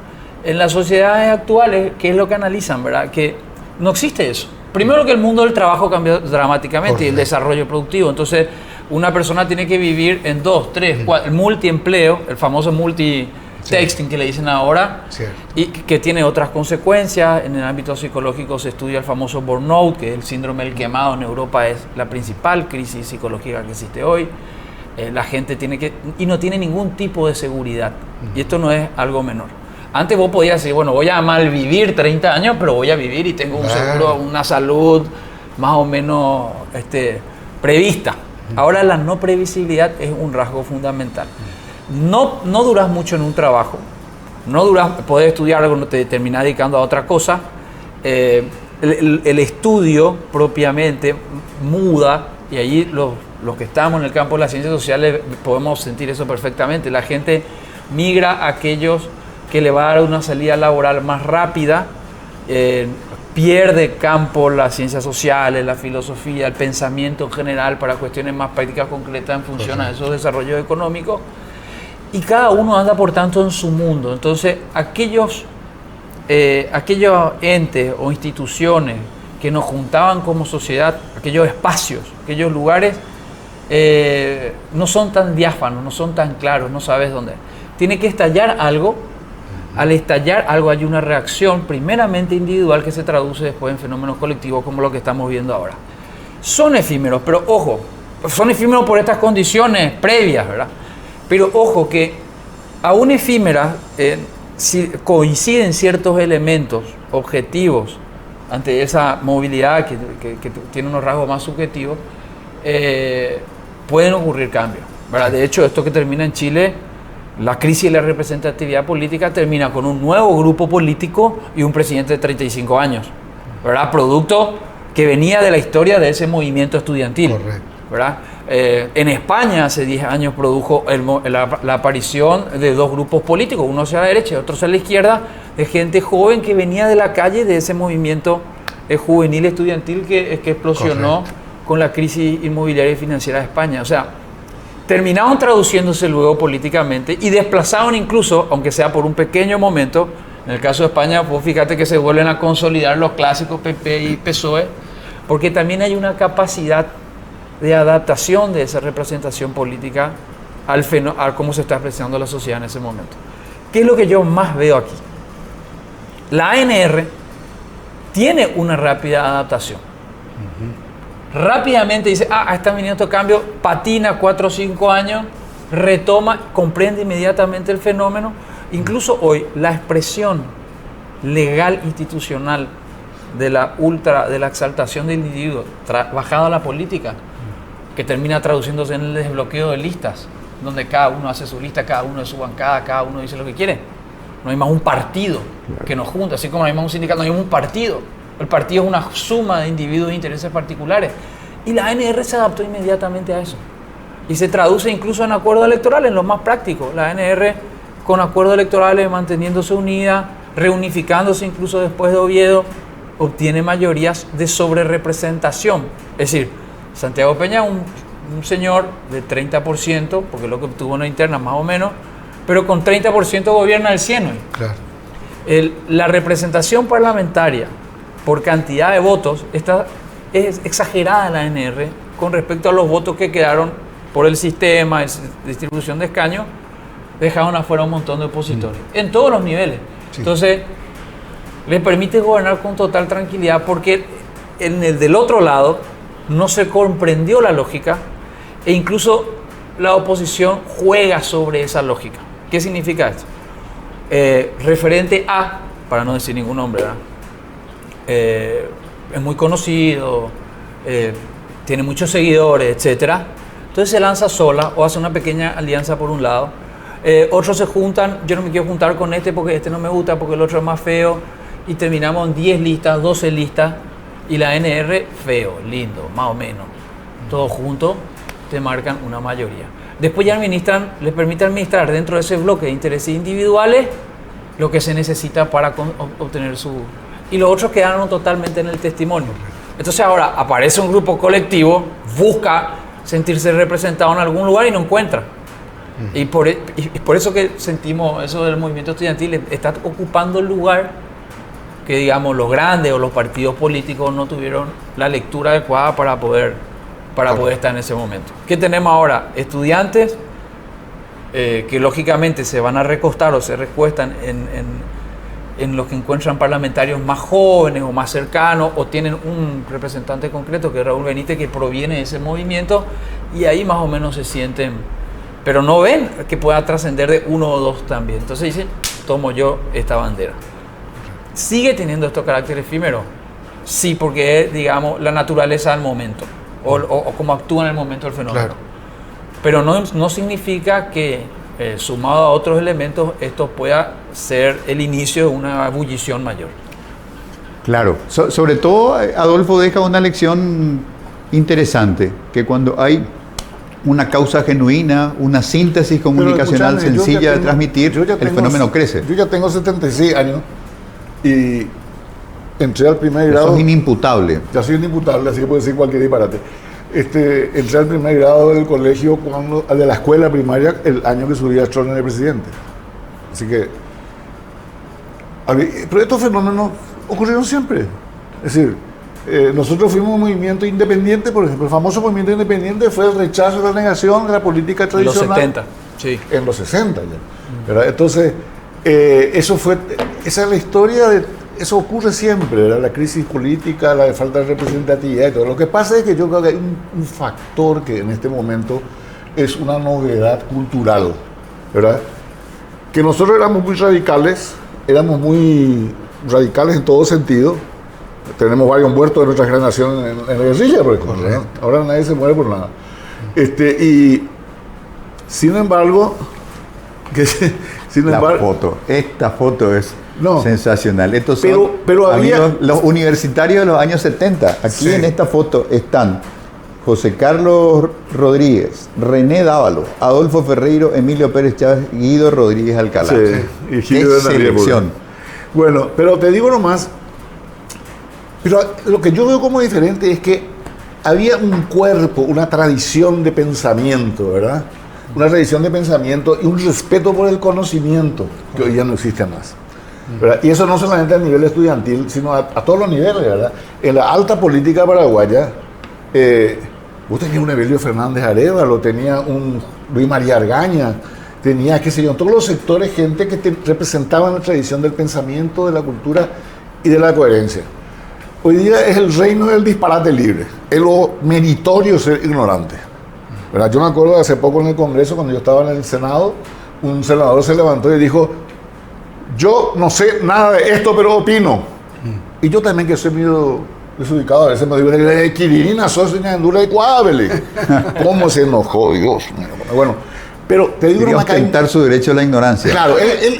En las sociedades actuales, ¿qué es lo que analizan, verdad? Que no existe eso. Primero que el mundo del trabajo cambió dramáticamente y el desarrollo productivo. Entonces, una persona tiene que vivir en 2, 3, 4, el multiempleo, el famoso multi-texting que le dicen ahora, y que tiene otras consecuencias. En el ámbito psicológico se estudia el famoso burnout, que es el síndrome del quemado. En Europa es la principal crisis psicológica que existe hoy. La gente y no tiene ningún tipo de seguridad. Y esto no es algo menor. Antes vos podías decir, bueno, voy a malvivir 30 años, pero voy a vivir y tengo un seguro, una salud más o menos prevista. Ahora la no previsibilidad es un rasgo fundamental. No duras mucho en un trabajo, podés estudiar algo, no te terminás dedicando a otra cosa. El estudio propiamente muda, y allí los que estamos en el campo de las ciencias sociales podemos sentir eso perfectamente. La gente migra a aquellos que le va a dar una salida laboral más rápida, pierde campo las ciencias sociales, la filosofía, el pensamiento en general para cuestiones más prácticas, concretas en función a esos desarrollos económicos, y cada uno anda por tanto en su mundo. Entonces aquellos entes o instituciones que nos juntaban como sociedad, aquellos espacios, aquellos lugares, no son tan diáfanos, no son tan claros, no sabes dónde. Tiene que estallar algo. Al estallar algo hay una reacción primeramente individual que se traduce después en fenómenos colectivos como lo que estamos viendo ahora. Son efímeros, pero ojo, son efímeros por estas condiciones previas, ¿verdad? Pero ojo que aún efímeras, si coinciden ciertos elementos objetivos ante esa movilidad que tiene unos rasgos más subjetivos, pueden ocurrir cambios, ¿verdad? De hecho, esto que termina en Chile, la crisis de la representatividad política, termina con un nuevo grupo político y un presidente de 35 años, ¿verdad? Producto que venía de la historia de ese movimiento estudiantil. Correcto. ¿Verdad? En España hace 10 años produjo la aparición de dos grupos políticos, uno hacia la derecha y otro hacia la izquierda, de gente joven que venía de la calle de ese movimiento juvenil estudiantil que explosionó con la crisis inmobiliaria y financiera de España. O sea, terminaron traduciéndose luego políticamente y desplazaron incluso, aunque sea por un pequeño momento, en el caso de España, pues fíjate que se vuelven a consolidar los clásicos PP y PSOE, porque también hay una capacidad de adaptación de esa representación política a cómo se está expresando la sociedad en ese momento. ¿Qué es lo que yo más veo aquí? La ANR tiene una rápida adaptación. Rápidamente dice, está viniendo este cambio, patina 4 o 5 años, retoma, comprende inmediatamente el fenómeno Incluso hoy, la expresión legal institucional de la exaltación del individuo bajado a la política, que termina traduciéndose en el desbloqueo de listas, donde cada uno hace su lista, cada uno de su bancada, cada uno dice lo que quiere. No hay más un partido que nos junta, así como no hay más un sindicato, no hay un partido. El partido es una suma de individuos e intereses particulares. Y la ANR se adaptó inmediatamente a eso. Y se traduce incluso en acuerdos electorales, en lo más práctico. La ANR, con acuerdos electorales, manteniéndose unida, reunificándose incluso después de Oviedo, obtiene mayorías de sobrerepresentación. Es decir, Santiago Peña, un señor de 30%, porque es lo que obtuvo en la interna más o menos, pero con 30% gobierna el 100 hoy. Claro. La representación parlamentaria por cantidad de votos es exagerada en la ANR con respecto a los votos que quedaron por el sistema de distribución de escaños, dejaron afuera un montón de opositores, en todos los niveles. Sí. Entonces, le permite gobernar con total tranquilidad porque en el del otro lado no se comprendió la lógica e incluso la oposición juega sobre esa lógica. ¿Qué significa esto? Referente a, para no decir ningún nombre, ¿verdad? Es muy conocido, tiene muchos seguidores, etcétera. Entonces se lanza sola o hace una pequeña alianza por un lado. Otros se juntan, yo no me quiero juntar con este porque este no me gusta, porque el otro es más feo. Y terminamos en 10 listas, 12 listas. Y la ANR, feo, lindo, más o menos. Todos juntos te marcan una mayoría. Después ya les permite administrar dentro de ese bloque de intereses individuales lo que se necesita para obtener su... Y los otros quedaron totalmente en el testimonio. Entonces ahora aparece un grupo colectivo, busca sentirse representado en algún lugar y no encuentra. Y por eso que sentimos eso del movimiento estudiantil, está ocupando el lugar que, digamos, los grandes o los partidos políticos no tuvieron la lectura adecuada para poder estar en ese momento. ¿Qué tenemos ahora? Estudiantes que lógicamente se van a recostar o se recuestan en los que encuentran parlamentarios más jóvenes o más cercanos, o tienen un representante concreto que es Raúl Benítez, que proviene de ese movimiento, y ahí más o menos se sienten, pero no ven que pueda trascender de uno o dos también. Entonces dicen, tomo yo esta bandera. ¿Sigue teniendo estos caracteres efímeros? Sí, porque es, digamos, la naturaleza del momento, o cómo actúa en el momento del fenómeno. Claro. Pero no significa que, sumado a otros elementos, esto pueda ser el inicio de una ebullición mayor. Claro. Sobre todo, Adolfo deja una lección interesante, que cuando hay una causa genuina, una síntesis comunicacional sencilla de transmitir, el fenómeno crece. Yo ya tengo 76 años y entré al primer grado. Eso es inimputable. Ya soy inimputable, así que puedo decir cualquier disparate. Entré al primer grado del colegio, de la escuela primaria, el año que subía Stroessner de presidente. Así que... Pero estos fenómenos ocurrieron siempre. Es decir, nosotros fuimos un movimiento independiente, por ejemplo. El famoso movimiento independiente fue el rechazo y la negación de la política tradicional. En los 70, sí. En los 60 ya. ¿Verdad? Entonces, esa es la historia de... Eso ocurre siempre, ¿verdad? La crisis política, la falta de representatividad y todo. Lo que pasa es que yo creo que hay un factor que en este momento es una novedad cultural, ¿verdad? Que nosotros éramos muy radicales en todo sentido. Tenemos varios muertos de nuestra generación en la guerrilla, por ejemplo, ¿verdad? Ahora nadie se muere por nada. Y sin embargo, esta foto es sensacional. Estos son pero amigos, los universitarios de los años 70. Aquí en esta foto están José Carlos Rodríguez, René Dávalo, Adolfo Ferreiro, Emilio Pérez Chávez, Guido Rodríguez Alcalá. Sí, y Gilio de selección. Bueno, pero te digo nomás, pero lo que yo veo como diferente es que había un cuerpo, una tradición de pensamiento, ¿verdad? Una tradición de pensamiento y un respeto por el conocimiento que hoy ya no existe más, ¿verdad? Y eso no solamente a nivel estudiantil, sino a todos los niveles, ¿verdad? En la alta política paraguaya, vos tenías un Evelio Fernández Arévalo, tenía un Luis María Argaña, tenía, qué sé yo, en todos los sectores gente que representaban la tradición del pensamiento, de la cultura y de la coherencia. Hoy día es el reino del disparate libre, es lo meritorio ser ignorante, ¿verdad? Yo me acuerdo hace poco en el Congreso, cuando yo estaba en el Senado, un senador se levantó y dijo: yo no sé nada de esto, pero opino. Y yo también, que soy medio desubicado, a veces me digo, Kiririna, sos una endura y cuábele. ¿Cómo se enojó, Dios mío? Bueno, pero te digo una ostentar su derecho a la ignorancia. Claro,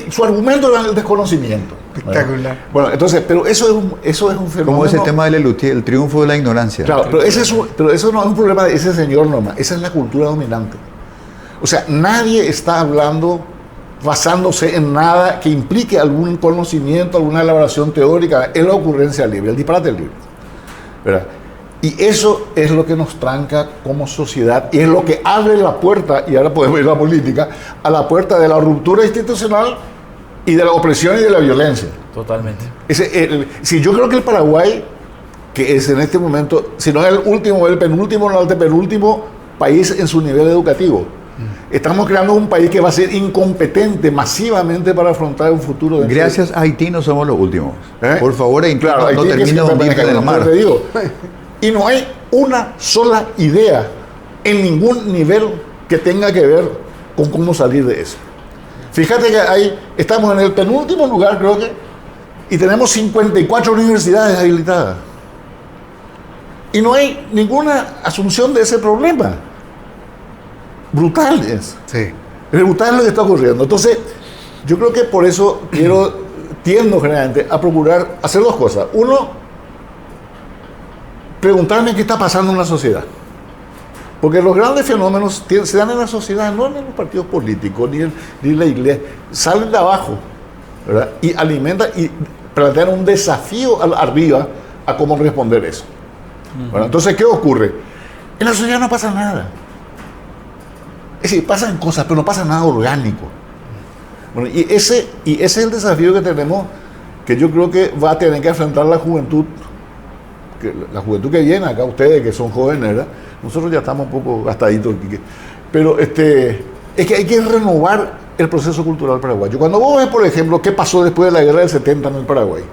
su argumento era el desconocimiento. Espectacular. Bueno, entonces, pero eso es un fenómeno. Como ese tema de Lelutier, el triunfo de la ignorancia. Claro, pero eso no es un problema de ese señor nomás, esa es la cultura dominante. O sea, nadie está hablando basándose en nada que implique algún conocimiento, alguna elaboración teórica, es la ocurrencia libre, el disparate libre, ¿verdad? Y eso es lo que nos tranca como sociedad y es lo que abre la puerta, y ahora podemos ir a la política, a la puerta de la ruptura institucional y de la opresión y de la violencia. Totalmente. Si yo creo que el Paraguay, que es en este momento, si no es el último, el penúltimo, no el antepenúltimo país en su nivel educativo, estamos creando un país que va a ser incompetente masivamente para afrontar un futuro. Gracias a Haití no somos los últimos. Por favor, Haití no termina un viaje del mar. Te digo. Y no hay una sola idea en ningún nivel que tenga que ver con cómo salir de eso. Fíjate que estamos en el penúltimo lugar, creo que, y tenemos 54 universidades habilitadas. Y no hay ninguna asunción de ese problema. Brutal es. Sí. Es brutal lo que está ocurriendo. Entonces, yo creo que por eso tiendo generalmente a procurar hacer dos cosas. Uno, preguntarme qué está pasando en la sociedad. Porque los grandes fenómenos se dan en la sociedad, no en los partidos políticos, ni en la iglesia. Salen de abajo, ¿verdad? Y alimentan y plantean un desafío arriba a cómo responder eso. Bueno, entonces, ¿qué ocurre? En la sociedad no pasa nada. Es decir, pasan cosas, pero no pasa nada orgánico. Bueno, y ese es el desafío que tenemos, que yo creo que va a tener que enfrentar la juventud que viene acá, ustedes que son jóvenes, ¿verdad? Nosotros ya estamos un poco gastaditos, pero es que hay que renovar el proceso cultural paraguayo. Cuando vos ves, por ejemplo, qué pasó después de la guerra del 70 en el Paraguay,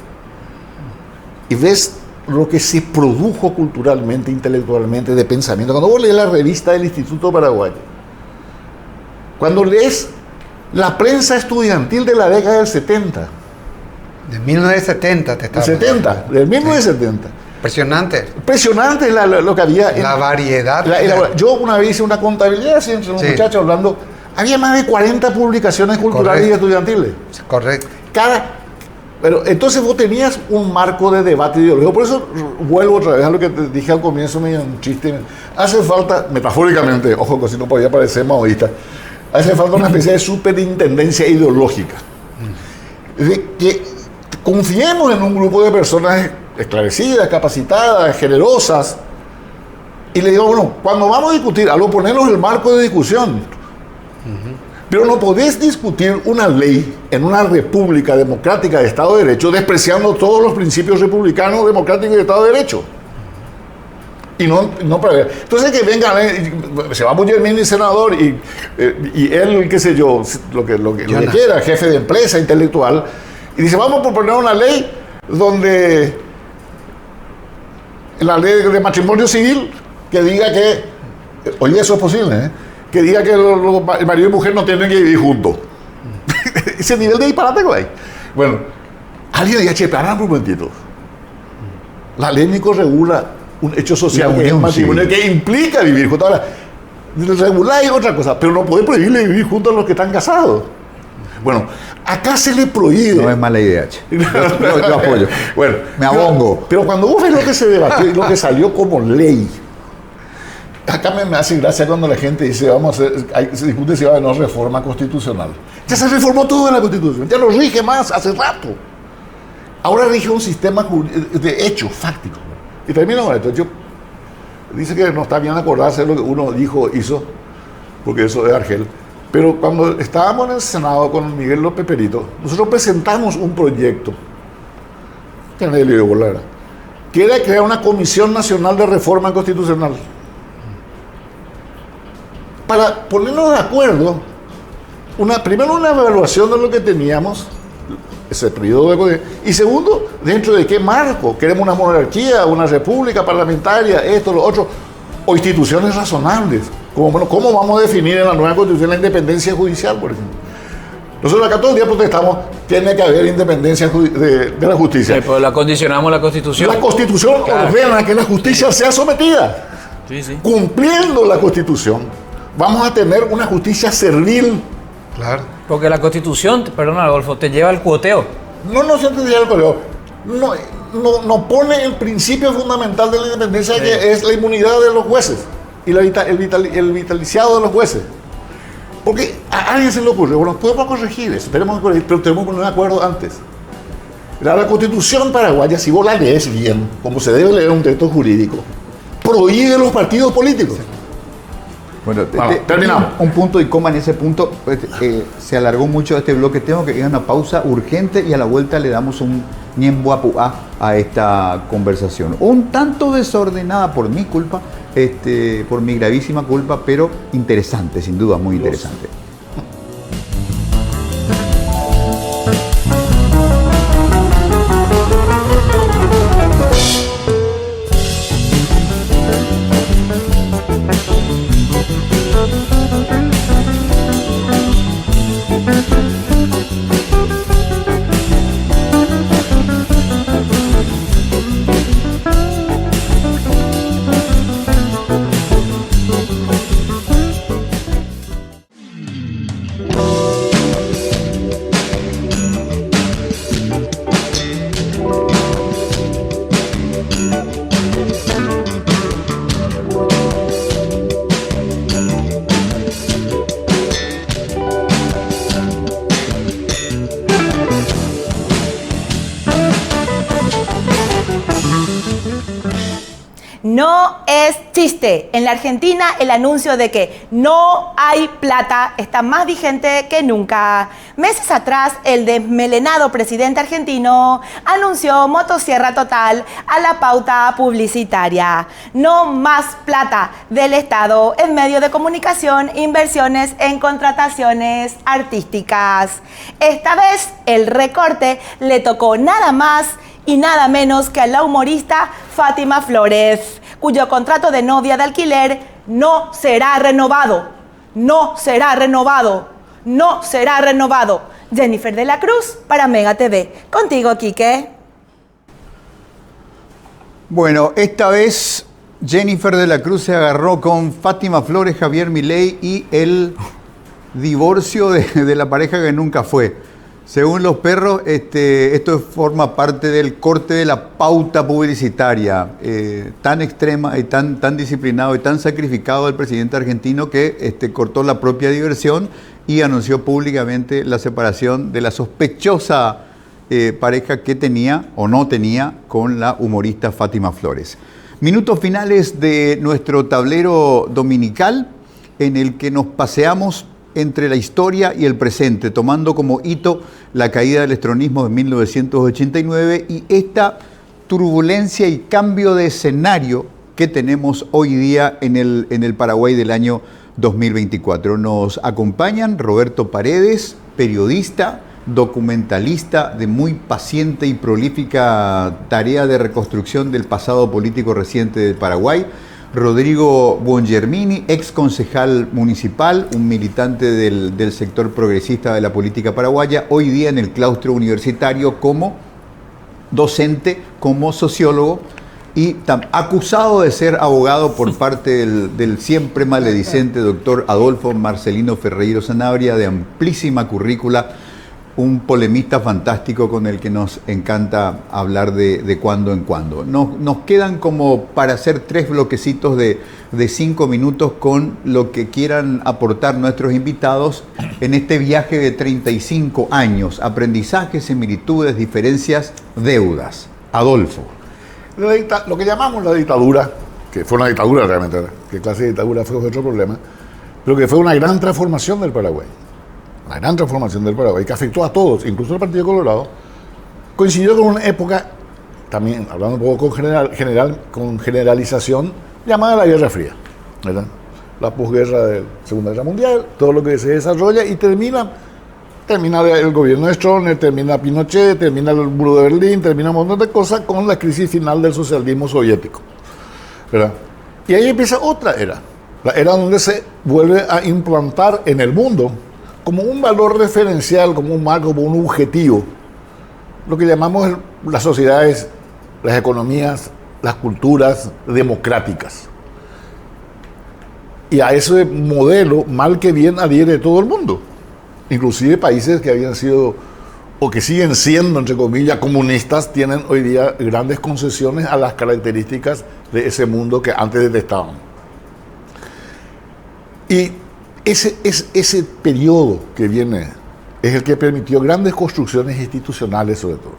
y ves lo que se produjo culturalmente, intelectualmente, de pensamiento, cuando vos lees la revista del Instituto Paraguayo, cuando lees la prensa estudiantil de la década del 70. De 1970 te estaba del 1970. Impresionante. Impresionante lo que había. La variedad. Yo una vez hice una contabilidad así, entre los muchachos hablando. Había más de 40 publicaciones culturales y estudiantiles. Correcto. Pero entonces vos tenías un marco de debate ideológico. Por eso vuelvo otra vez a lo que te dije al comienzo, medio un chiste. Hace falta, metafóricamente, ojo, que si no podía parecer maoísta, hace falta una especie de superintendencia ideológica. De que confiemos en un grupo de personas esclarecidas, capacitadas, generosas, y le digo, bueno, cuando vamos a discutir, algo ponernos el marco de discusión. Pero no podés discutir una ley en una república democrática de Estado de Derecho despreciando todos los principios republicanos, democráticos y de Estado de Derecho. Y no para ver. Entonces que vengan, se va muy bien mi senador y él, qué sé yo, lo que quiera, jefe de empresa, intelectual, y dice, vamos a proponer una ley donde la ley de matrimonio civil que diga que, oye, eso es posible, que diga que el marido y mujer no tienen que vivir juntos. Ese nivel de disparate que hay. Bueno, alguien diga, che, para un momentito. La ley ni regula un hecho social que es un matrimonio que implica vivir juntos. Ahora, regular es otra cosa, pero no puede prohibirle vivir juntos a los que están casados. Bueno, acá se le prohíbe. No es mala idea, che. Yo apoyo. Bueno, me abongo. Pero cuando vos ves lo que se debatió y lo que salió como ley, acá me hace gracia cuando la gente dice, se discute si va a haber una reforma constitucional. Ya se reformó todo en la Constitución, ya no rige más hace rato. Ahora rige un sistema de hechos fácticos. Y termino con esto. Dice que no está bien acordarse de lo que uno hizo, porque eso es Argel. Pero cuando estábamos en el Senado con Miguel López Perito, nosotros presentamos un proyecto, que era crear una Comisión Nacional de Reforma Constitucional. Para ponernos de acuerdo, primero una evaluación de lo que teníamos, ese periodo de poder, y segundo, dentro de qué marco. Queremos una monarquía, una república parlamentaria, esto, lo otro, o instituciones razonables. ¿Cómo vamos a definir en la nueva Constitución la independencia judicial, por ejemplo? Nosotros acá todo el día protestamos, tiene que haber independencia de la justicia. Sí, pero la condicionamos la Constitución. La Constitución ordena que la justicia sea sometida. Sí, sí. Cumpliendo la Constitución, vamos a tener una justicia servil. Claro. Porque la Constitución, perdón Adolfo, te lleva al cuoteo. No se te lleva al cuoteo. No pone el principio fundamental de la independencia, sí, que es la inmunidad de los jueces y el vitaliciado de los jueces. Porque a alguien se le ocurre, bueno, podemos corregir eso, pero tenemos que poner un acuerdo antes. La Constitución paraguaya, si vos la lees bien, como se debe leer un texto jurídico, prohíbe los partidos políticos. Bueno, terminamos. Un punto y coma en ese punto. Se alargó mucho este bloque. Tengo que ir a una pausa urgente y a la vuelta le damos un ñemboapuá a esta conversación. Un tanto desordenada por mi culpa, por mi gravísima culpa, pero interesante, sin duda, muy interesante. No es chiste. En la Argentina el anuncio de que no hay plata está más vigente que nunca. Meses atrás el desmelenado presidente argentino anunció motosierra total a la pauta publicitaria. No más plata del Estado en medios de comunicación, inversiones en contrataciones artísticas. Esta vez el recorte le tocó nada más y nada menos que a la humorista Fátima Flores, cuyo contrato de novia de alquiler no será renovado. No será renovado. No será renovado. Jennifer de la Cruz para Mega TV. Contigo, Quique. Bueno, esta vez Jennifer de la Cruz se agarró con Fátima Flores, Javier Milei y el divorcio de la pareja que nunca fue. Según los perros, esto forma parte del corte de la pauta publicitaria tan extrema y tan disciplinado y tan sacrificado del presidente argentino que cortó la propia diversión y anunció públicamente la separación de la sospechosa pareja que tenía o no tenía con la humorista Fátima Flores. Minutos finales de nuestro tablero dominical en el que nos paseamos entre la historia y el presente, tomando como hito la caída del estronismo de 1989 y esta turbulencia y cambio de escenario que tenemos hoy día en el Paraguay del año 2024. Nos acompañan Roberto Paredes, periodista, documentalista de muy paciente y prolífica tarea de reconstrucción del pasado político reciente del Paraguay, Rodrigo Buongermini, ex concejal municipal, un militante del sector progresista de la política paraguaya, hoy día en el claustro universitario como docente, como sociólogo y acusado de ser abogado por parte del siempre maledicente doctor Adolfo Marcelino Ferreiro Sanabria, de amplísima currícula, un polemista fantástico con el que nos encanta hablar de cuando en cuando. Nos quedan como para hacer 3 bloquecitos de 5 minutos con lo que quieran aportar nuestros invitados en este viaje de 35 años. Aprendizajes, similitudes, diferencias, deudas. Adolfo. Lo que llamamos la dictadura, que fue una dictadura realmente, qué clase de dictadura fue otro problema, pero que fue una gran transformación del Paraguay. La gran transformación del Paraguay, que afectó a todos, incluso al Partido Colorado, coincidió con una época, también hablando un poco con generalización, llamada la Guerra Fría, ¿verdad? La posguerra de la Segunda Guerra Mundial, todo lo que se desarrolla y termina el gobierno de Stroessner, termina Pinochet, termina el muro de Berlín, termina un montón de cosas con la crisis final del socialismo soviético, ¿verdad? Y ahí empieza otra era, la era donde se vuelve a implantar en el mundo como un valor referencial, como un marco, como un objetivo, lo que llamamos las sociedades, las economías, las culturas democráticas. Y a ese modelo, mal que bien, adhiere todo el mundo. Inclusive países que habían sido, o que siguen siendo, entre comillas, comunistas, tienen hoy día grandes concesiones a las características de ese mundo que antes detestaban. Y ese periodo que viene es el que permitió grandes construcciones institucionales, sobre todo.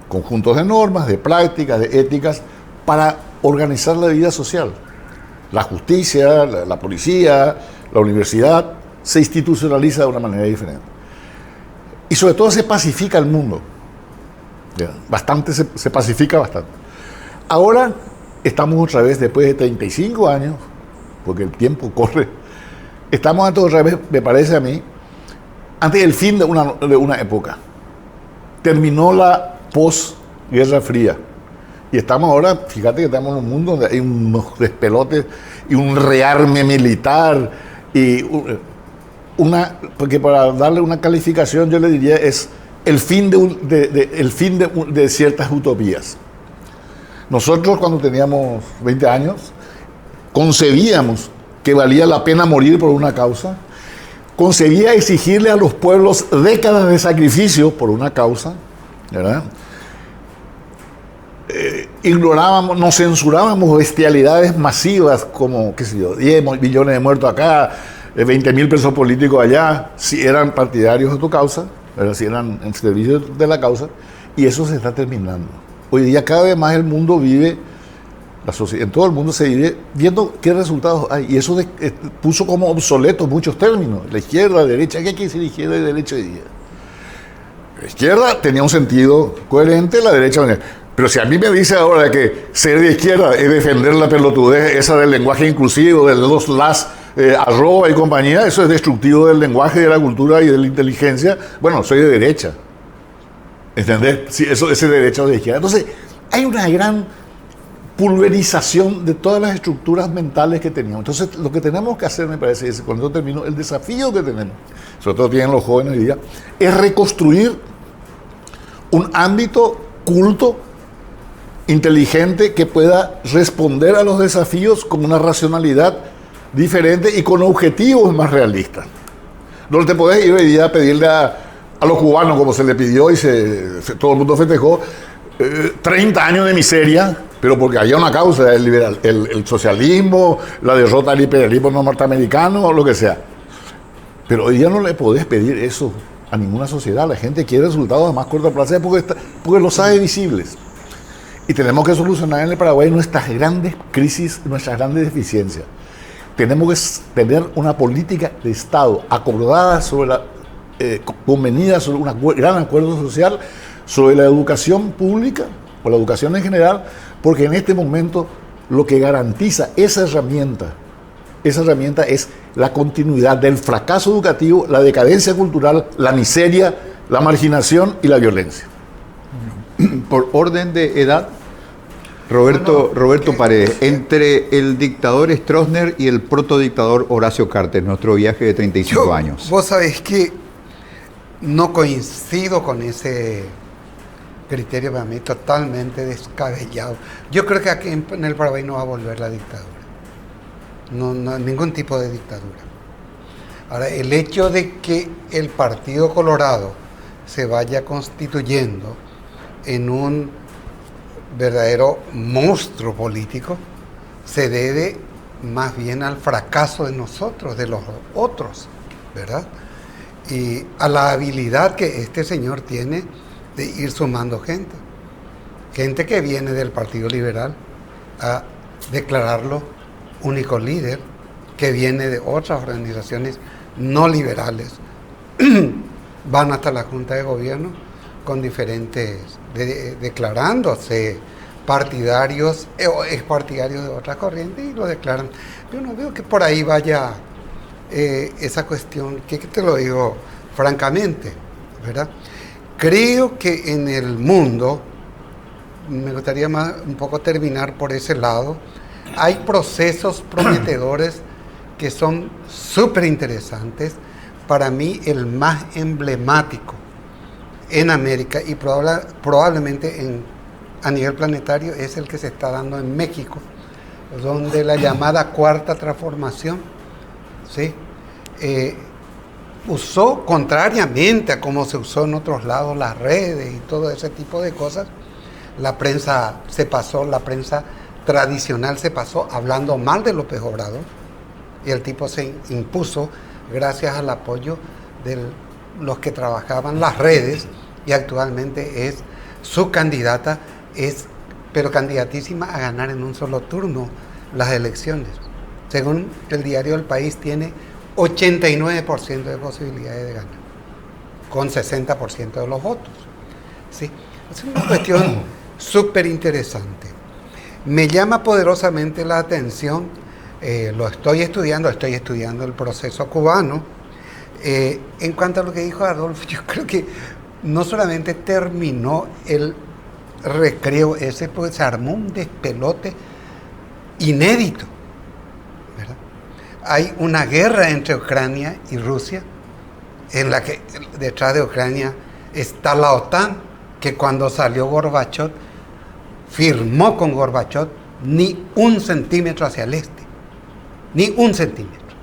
Conjuntos de normas, de prácticas, de éticas, para organizar la vida social. La justicia, la policía, la universidad, se institucionaliza de una manera diferente. Y sobre todo se pacifica el mundo. Se pacifica bastante. Ahora estamos otra vez, después de 35 años, porque el tiempo corre, estamos otra vez, me parece a mí, antes del fin de una época. Terminó la post-Guerra Fría. Y estamos ahora, fíjate que estamos en un mundo donde hay unos despelotes y un rearme militar y porque para darle una calificación yo le diría es el fin de ciertas utopías. Nosotros cuando teníamos 20 años concebíamos que valía la pena morir por una causa, concebía exigirle a los pueblos décadas de sacrificio por una causa, ¿verdad? Ignorábamos, nos censurábamos bestialidades masivas como, qué sé yo, 10 millones de muertos acá, 20.000 presos políticos allá, si eran partidarios de tu causa, si eran en servicio de la causa, y eso se está terminando. Hoy día cada vez más el mundo vive, la sociedad, en todo el mundo se vive viendo qué resultados hay, y eso puso como obsoletos muchos términos, la izquierda, la derecha. ¿Qué quiere decir izquierda y derecha hoy día? La izquierda tenía un sentido coherente, la derecha... Pero si a mí me dice ahora que ser de izquierda es defender la pelotudez esa del lenguaje inclusivo, de los las, arroba y compañía, eso es destructivo del lenguaje, de la cultura y de la inteligencia, bueno, soy de derecha. ¿Entendés? Sí, eso es de derecha o de izquierda. Entonces, hay una gran pulverización de todas las estructuras mentales que teníamos. Entonces, lo que tenemos que hacer, me parece, es, cuando termino, el desafío que tenemos, sobre todo tienen los jóvenes hoy día, es reconstruir un ámbito culto, inteligente, que pueda responder a los desafíos con una racionalidad diferente y con objetivos más realistas. No te podés ir hoy día a pedirle a los cubanos, como se le pidió y todo el mundo festejó, 30 años de miseria, pero porque había una causa, el socialismo, la derrota del imperialismo norteamericano o lo que sea. Pero hoy día no le podés pedir eso a ninguna sociedad. La gente quiere resultados a más corto plazo porque los hace visibles. Y tenemos que solucionar en el Paraguay nuestras grandes crisis, nuestras grandes deficiencias. Tenemos que tener una política de Estado acordada convenida sobre un gran acuerdo social sobre la educación pública o la educación en general, porque en este momento lo que garantiza esa herramienta es la continuidad del fracaso educativo, la decadencia cultural, la miseria, la marginación y la violencia. Por orden de edad, Roberto Paredes, entre el dictador Stroessner y el protodictador Horacio Cartes, nuestro viaje de 35 años. Vos sabés que no coincido con ese criterio, para mí totalmente descabellado. Yo creo que aquí en el Paraguay no va a volver la dictadura. No, ningún tipo de dictadura. Ahora, el hecho de que el Partido Colorado se vaya constituyendo en un verdadero monstruo político se debe más bien al fracaso de nosotros, de los otros, ¿verdad? Y a la habilidad que este señor tiene de ir sumando gente que viene del Partido Liberal a declararlo único líder, que viene de otras organizaciones no liberales, van hasta la Junta de Gobierno con diferentes, declarándose partidarios o expartidarios de otras corrientes y lo declaran. Yo no veo que por ahí vaya esa cuestión, que te lo digo francamente, ¿verdad? Creo que en el mundo, me gustaría un poco terminar por ese lado, hay procesos prometedores que son súper interesantes para mí el más emblemático en América y probablemente a nivel planetario es el que se está dando en México, donde la llamada Cuarta Transformación, ¿sí? Usó, contrariamente a como se usó en otros lados, las redes y todo ese tipo de cosas. La prensa la prensa tradicional se pasó hablando mal de López Obrador, y el tipo se impuso gracias al apoyo de los que trabajaban las redes, y actualmente es su candidata, pero candidatísima a ganar en un solo turno las elecciones. Según el diario El País, tiene 89% de posibilidades de ganar, con 60% de los votos. ¿Sí? Es una cuestión súper interesante. Me llama poderosamente la atención, estoy estudiando el proceso cubano. En cuanto a lo que dijo Adolfo, yo creo que no solamente terminó el recreo ese, pues se armó un despelote inédito, ¿verdad? Hay una guerra entre Ucrania y Rusia, en la que detrás de Ucrania está la OTAN, que cuando salió Gorbachov, firmó con Gorbachov ni un centímetro hacia el este, ni un centímetro.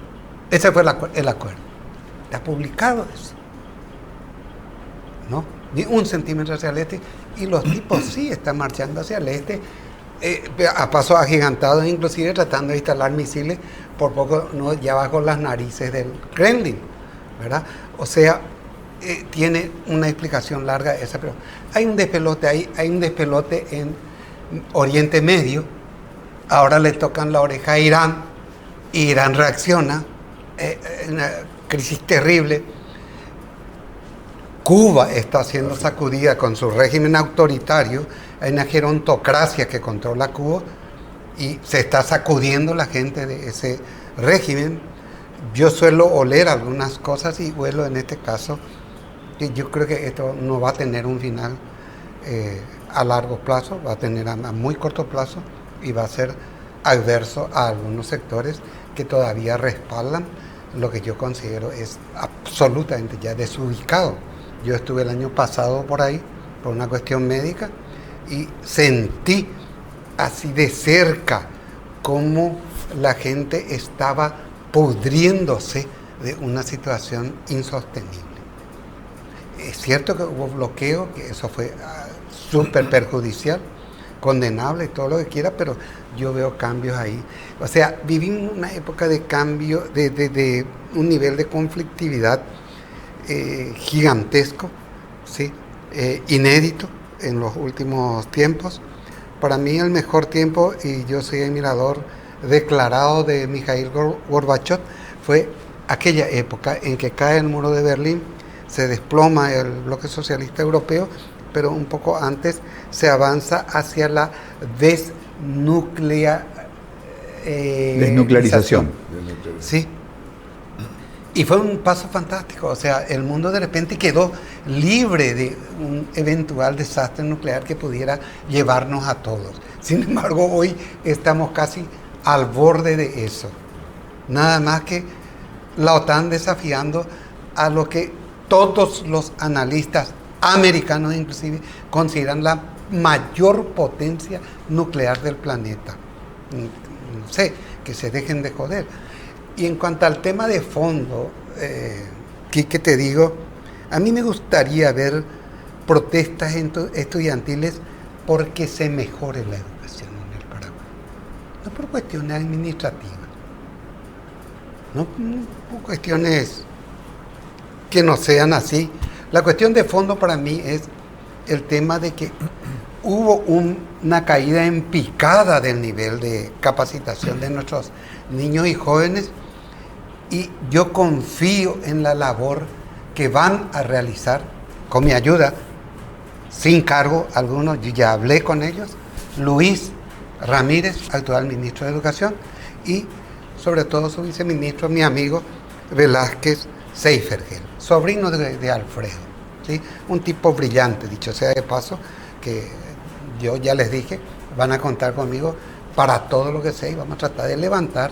Ese fue el acuerdo. Está publicado eso, ¿no? Ni un centímetro hacia el este, y los tipos sí están marchando hacia el este, a pasos agigantados, inclusive tratando de instalar misiles por poco no ya bajo las narices del Kremlin, ¿verdad? O sea, tiene una explicación larga esa, pero hay un despelote ahí, hay un despelote en Oriente Medio. Ahora le tocan la oreja a Irán, y Irán reacciona, una crisis terrible. Cuba está siendo sacudida con su régimen autoritario, hay una gerontocracia que controla Cuba y se está sacudiendo la gente de ese régimen. Yo suelo oler algunas cosas y huelo en este caso que yo creo que esto no va a tener un final a largo plazo, va a tener a muy corto plazo, y va a ser adverso a algunos sectores que todavía respaldan lo que yo considero es absolutamente ya desubicado. Yo estuve el año pasado por ahí, por una cuestión médica, y sentí así de cerca cómo la gente estaba pudriéndose de una situación insostenible. Es cierto que hubo bloqueo, que eso fue súper perjudicial, condenable, todo lo que quiera, pero yo veo cambios ahí. O sea, vivimos una época de cambio, de un nivel de conflictividad gigantesco, ¿sí? Inédito en los últimos tiempos. Para mí el mejor tiempo, y yo soy admirador declarado de Mikhail Gorbachov, fue aquella época en que cae el muro de Berlín, se desploma el bloque socialista europeo, pero un poco antes se avanza hacia la desnuclearización. Sí. Y fue un paso fantástico, o sea, el mundo de repente quedó libre de un eventual desastre nuclear que pudiera llevarnos a todos. Sin embargo, hoy estamos casi al borde de eso. Nada más que la OTAN desafiando a lo que todos los analistas americanos inclusive consideran la mayor potencia nuclear del planeta. No sé, que se dejen de joder. Y en cuanto al tema de fondo, Quique, te digo, a mí me gustaría ver protestas estudiantiles porque se mejore la educación en el Paraguay. No por cuestiones administrativas, no por cuestiones que no sean así. La cuestión de fondo para mí es el tema de que hubo una caída en picada del nivel de capacitación de nuestros niños y jóvenes, y yo confío en la labor que van a realizar con mi ayuda, sin cargo alguno. Yo ya hablé con ellos, Luis Ramírez, actual ministro de Educación, y sobre todo su viceministro, mi amigo Velázquez Seifergel, sobrino de Alfredo, ¿sí? Un tipo brillante, dicho sea de paso, que yo ya les dije, van a contar conmigo para todo lo que sé, y vamos a tratar de levantar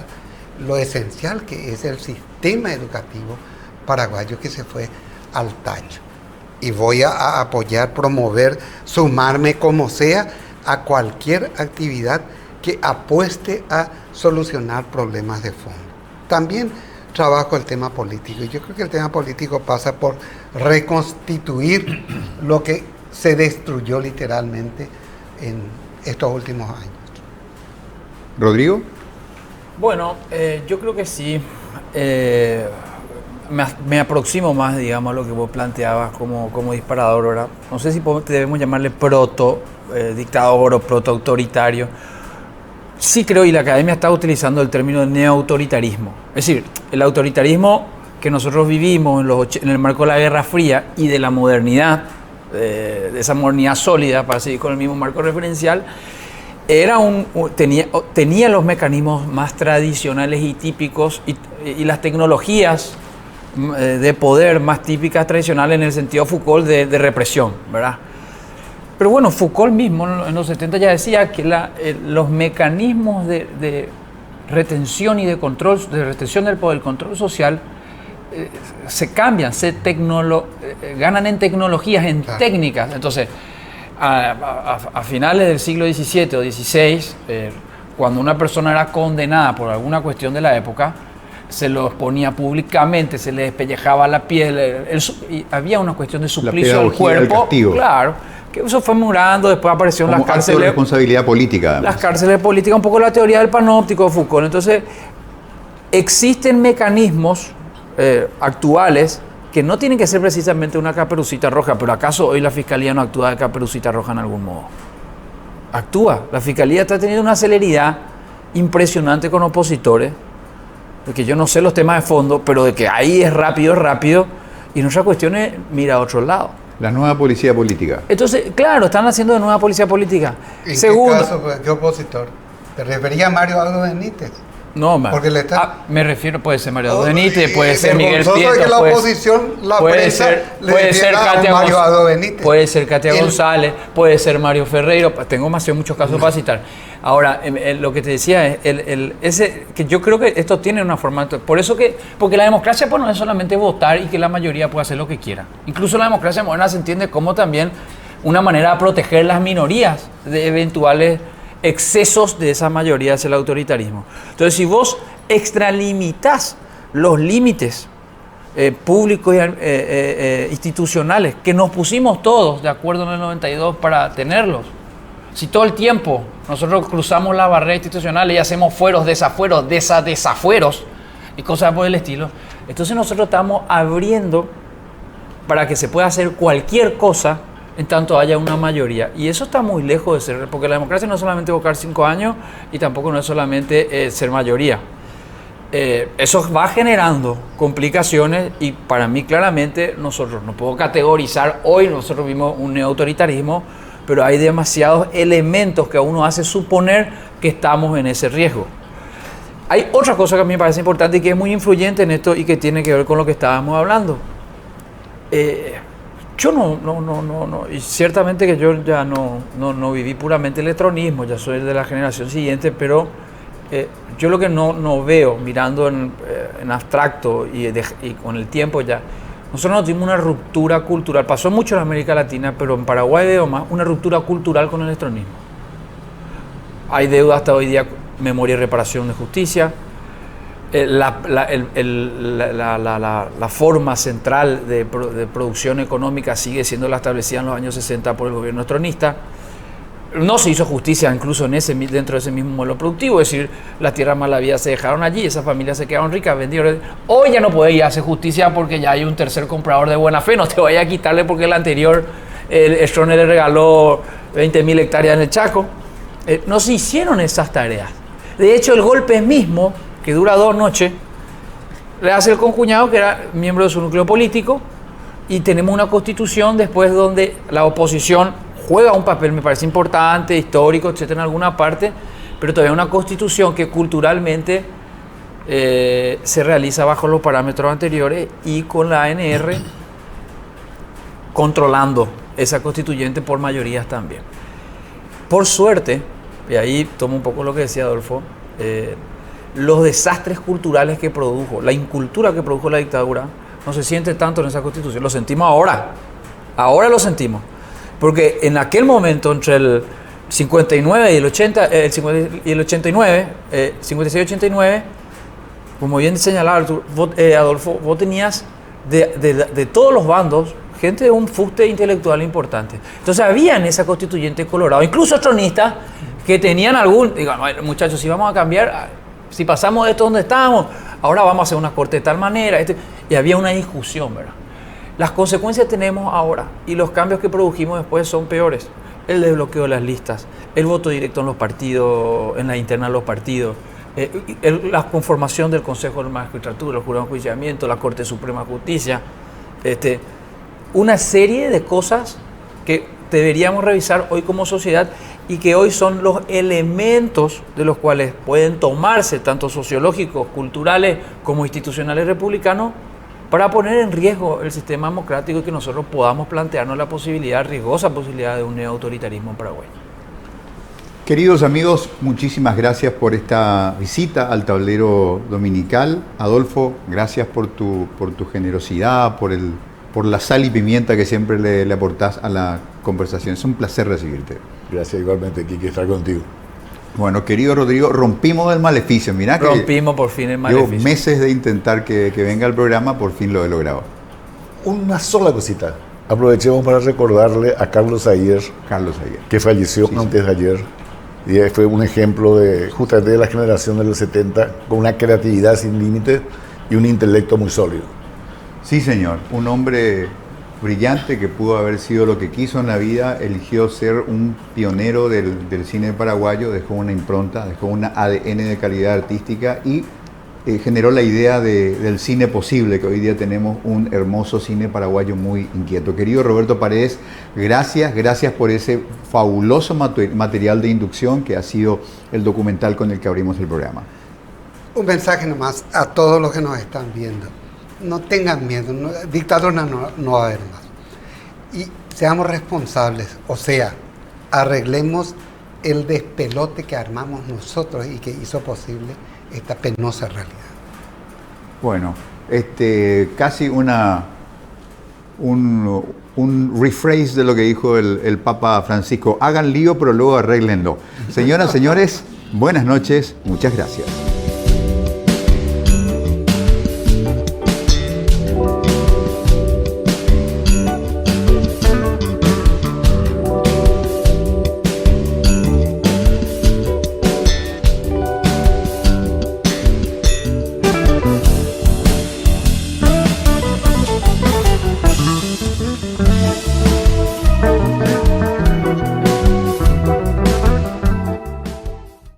lo esencial que es el sistema educativo paraguayo que se fue al tacho. Y voy a apoyar, promover, sumarme como sea a cualquier actividad que apueste a solucionar problemas de fondo. También trabajo el tema político, y yo creo que el tema político pasa por reconstituir lo que se destruyó literalmente en estos últimos años. ¿Rodrigo? Bueno, yo creo que sí. Me aproximo más, digamos, a lo que vos planteabas como disparador, ¿verdad? No sé si debemos llamarle proto-dictador o proto-autoritario. Sí creo, y la academia está utilizando el término de neoautoritarismo. Es decir, el autoritarismo que nosotros vivimos en el marco de la Guerra Fría y de la modernidad, de esa modernidad sólida, para seguir con el mismo marco referencial, tenía los mecanismos más tradicionales y típicos y las tecnologías de poder más típicas, tradicionales en el sentido Foucault de represión, ¿verdad? Pero bueno, Foucault mismo en los 70 ya decía que los mecanismos de retención y de control, de retención del poder, el control social, se cambian, ganan en tecnologías, en técnicas. Entonces, a finales del siglo XVII o XVI, cuando una persona era condenada por alguna cuestión de la época, se lo exponía públicamente, se le despellejaba la piel, y había una cuestión de suplicio del cuerpo. Claro, que eso fue murando, después aparecieron las cárceles. De responsabilidad política. Además. Las cárceles políticas, un poco la teoría del panóptico de Foucault. Entonces, existen mecanismos actuales que no tienen que ser precisamente una caperucita roja, pero ¿acaso hoy la Fiscalía no actúa de caperucita roja en algún modo? Actúa. La Fiscalía está teniendo una celeridad impresionante con opositores, porque yo no sé los temas de fondo, pero de que ahí es rápido, y nuestra cuestión es mira a otro lado. La nueva policía política. Entonces, claro, están haciendo de nueva policía política. ¿En qué caso? ¿Qué opositor? ¿Te refería a Mario Aldo Benítez? No, me refiero, puede ser Mario Aldo Benítez, puede ser Miguel Prieto, que la oposición, la prensa, puede ser Katia Mario Aldo Benítez. Puede ser Katia González, puede ser Mario Ferreiro, tengo muchos casos para citar. Ahora, lo que te decía es que yo creo que esto tiene una forma, porque la democracia pues, no es solamente votar y que la mayoría pueda hacer lo que quiera. Incluso la democracia moderna se entiende como también una manera de proteger las minorías de eventuales excesos de esa mayoría hacia el autoritarismo. Entonces, si vos extralimitas los límites públicos e institucionales que nos pusimos todos de acuerdo en el 92 para tenerlos, si todo el tiempo nosotros cruzamos la barrera institucional y hacemos fueros, desafueros y cosas por el estilo, entonces nosotros estamos abriendo para que se pueda hacer cualquier cosa en tanto haya una mayoría. Y eso está muy lejos de ser, porque la democracia no es solamente votar 5 años y tampoco no es solamente ser mayoría. Eso va generando complicaciones y para mí claramente nosotros no puedo categorizar, hoy nosotros vimos un neoautoritarismo, pero hay demasiados elementos que a uno hace suponer que estamos en ese riesgo. Hay otra cosa que a mí me parece importante y que es muy influyente en esto y que tiene que ver con lo que estábamos hablando. Yo no, y ciertamente que yo ya no viví puramente el electronismo, ya soy de la generación siguiente, pero yo lo que no veo, mirando en abstracto y con el tiempo ya, nosotros no tuvimos una ruptura cultural, pasó mucho en América Latina, pero en Paraguay veo más una ruptura cultural con el electronismo. Hay deuda hasta hoy día, memoria y reparación de justicia. La forma central de producción económica sigue siendo la establecida en los años 60 por el gobierno estronista. No se hizo justicia incluso dentro de ese mismo modelo productivo, es decir, las tierras malavidas se dejaron allí, esas familias se quedaron ricas, vendieron. Hoy ya no podéis hacer justicia porque ya hay un tercer comprador de buena fe, no te vayas a quitarle porque el anterior, el Stroessner le regaló 20.000 hectáreas en el Chaco. No se hicieron esas tareas. De hecho, el golpe mismo, que dura 2 noches, le hace el concuñado que era miembro de su núcleo político y tenemos una constitución después donde la oposición juega un papel, me parece importante, histórico, etcétera, en alguna parte, pero todavía una constitución que culturalmente se realiza bajo los parámetros anteriores y con la ANR controlando esa constituyente por mayorías también. Por suerte, y ahí tomo un poco lo que decía Adolfo, los desastres culturales que produjo, la incultura que produjo la dictadura, no se siente tanto en esa Constitución. Lo sentimos ahora. Ahora lo sentimos. Porque en aquel momento, entre el 59 y el 89, 56-89, como bien señalaba Adolfo, vos tenías de todos los bandos gente de un fuste intelectual importante. Entonces había en esa constituyente colorado, incluso tronistas, que tenían digo, muchachos, si vamos a cambiar, si pasamos de esto donde estábamos, ahora vamos a hacer una corte de tal manera, y había una discusión, ¿verdad? Las consecuencias tenemos ahora, y los cambios que produjimos después son peores. El desbloqueo de las listas, el voto directo en los partidos, en la interna de los partidos, la conformación del Consejo de la Magistratura, el Jurado de Enjuiciamiento, la Corte Suprema de Justicia, una serie de cosas que deberíamos revisar hoy como sociedad y que hoy son los elementos de los cuales pueden tomarse, tanto sociológicos, culturales como institucionales republicanos, para poner en riesgo el sistema democrático y que nosotros podamos plantearnos la riesgosa posibilidad de un neoautoritarismo en Paraguay. Queridos amigos, muchísimas gracias por esta visita al tablero dominical. Adolfo, gracias por tu generosidad, por la sal y pimienta que siempre le aportás a la conversación. Es un placer recibirte. Gracias igualmente, Kiki, estar contigo. Bueno, querido Rodrigo, rompimos el maleficio. Mirá que rompimos por fin el maleficio. Llevo meses de intentar que venga el programa, por fin lo he logrado. Una sola cosita. Aprovechemos para recordarle a Carlos Ayer, que falleció antes de ayer. Y fue un ejemplo justamente de la generación de los 70, con una creatividad sin límites y un intelecto muy sólido. Sí, señor. Un hombre brillante que pudo haber sido lo que quiso en la vida, eligió ser un pionero del cine paraguayo, dejó una impronta, dejó una ADN de calidad artística y generó la idea del cine posible, que hoy día tenemos un hermoso cine paraguayo muy inquieto. Querido Roberto Paredes, gracias por ese fabuloso material de inducción que ha sido el documental con el que abrimos el programa. Un mensaje nomás a todos los que nos están viendo. No tengan miedo, dictadura no va a haber más. Y seamos responsables, o sea, arreglemos el despelote que armamos nosotros y que hizo posible esta penosa realidad. Bueno, casi un rephrase de lo que dijo el Papa Francisco: hagan lío pero luego arréglenlo. Señoras, señores, buenas noches, muchas gracias.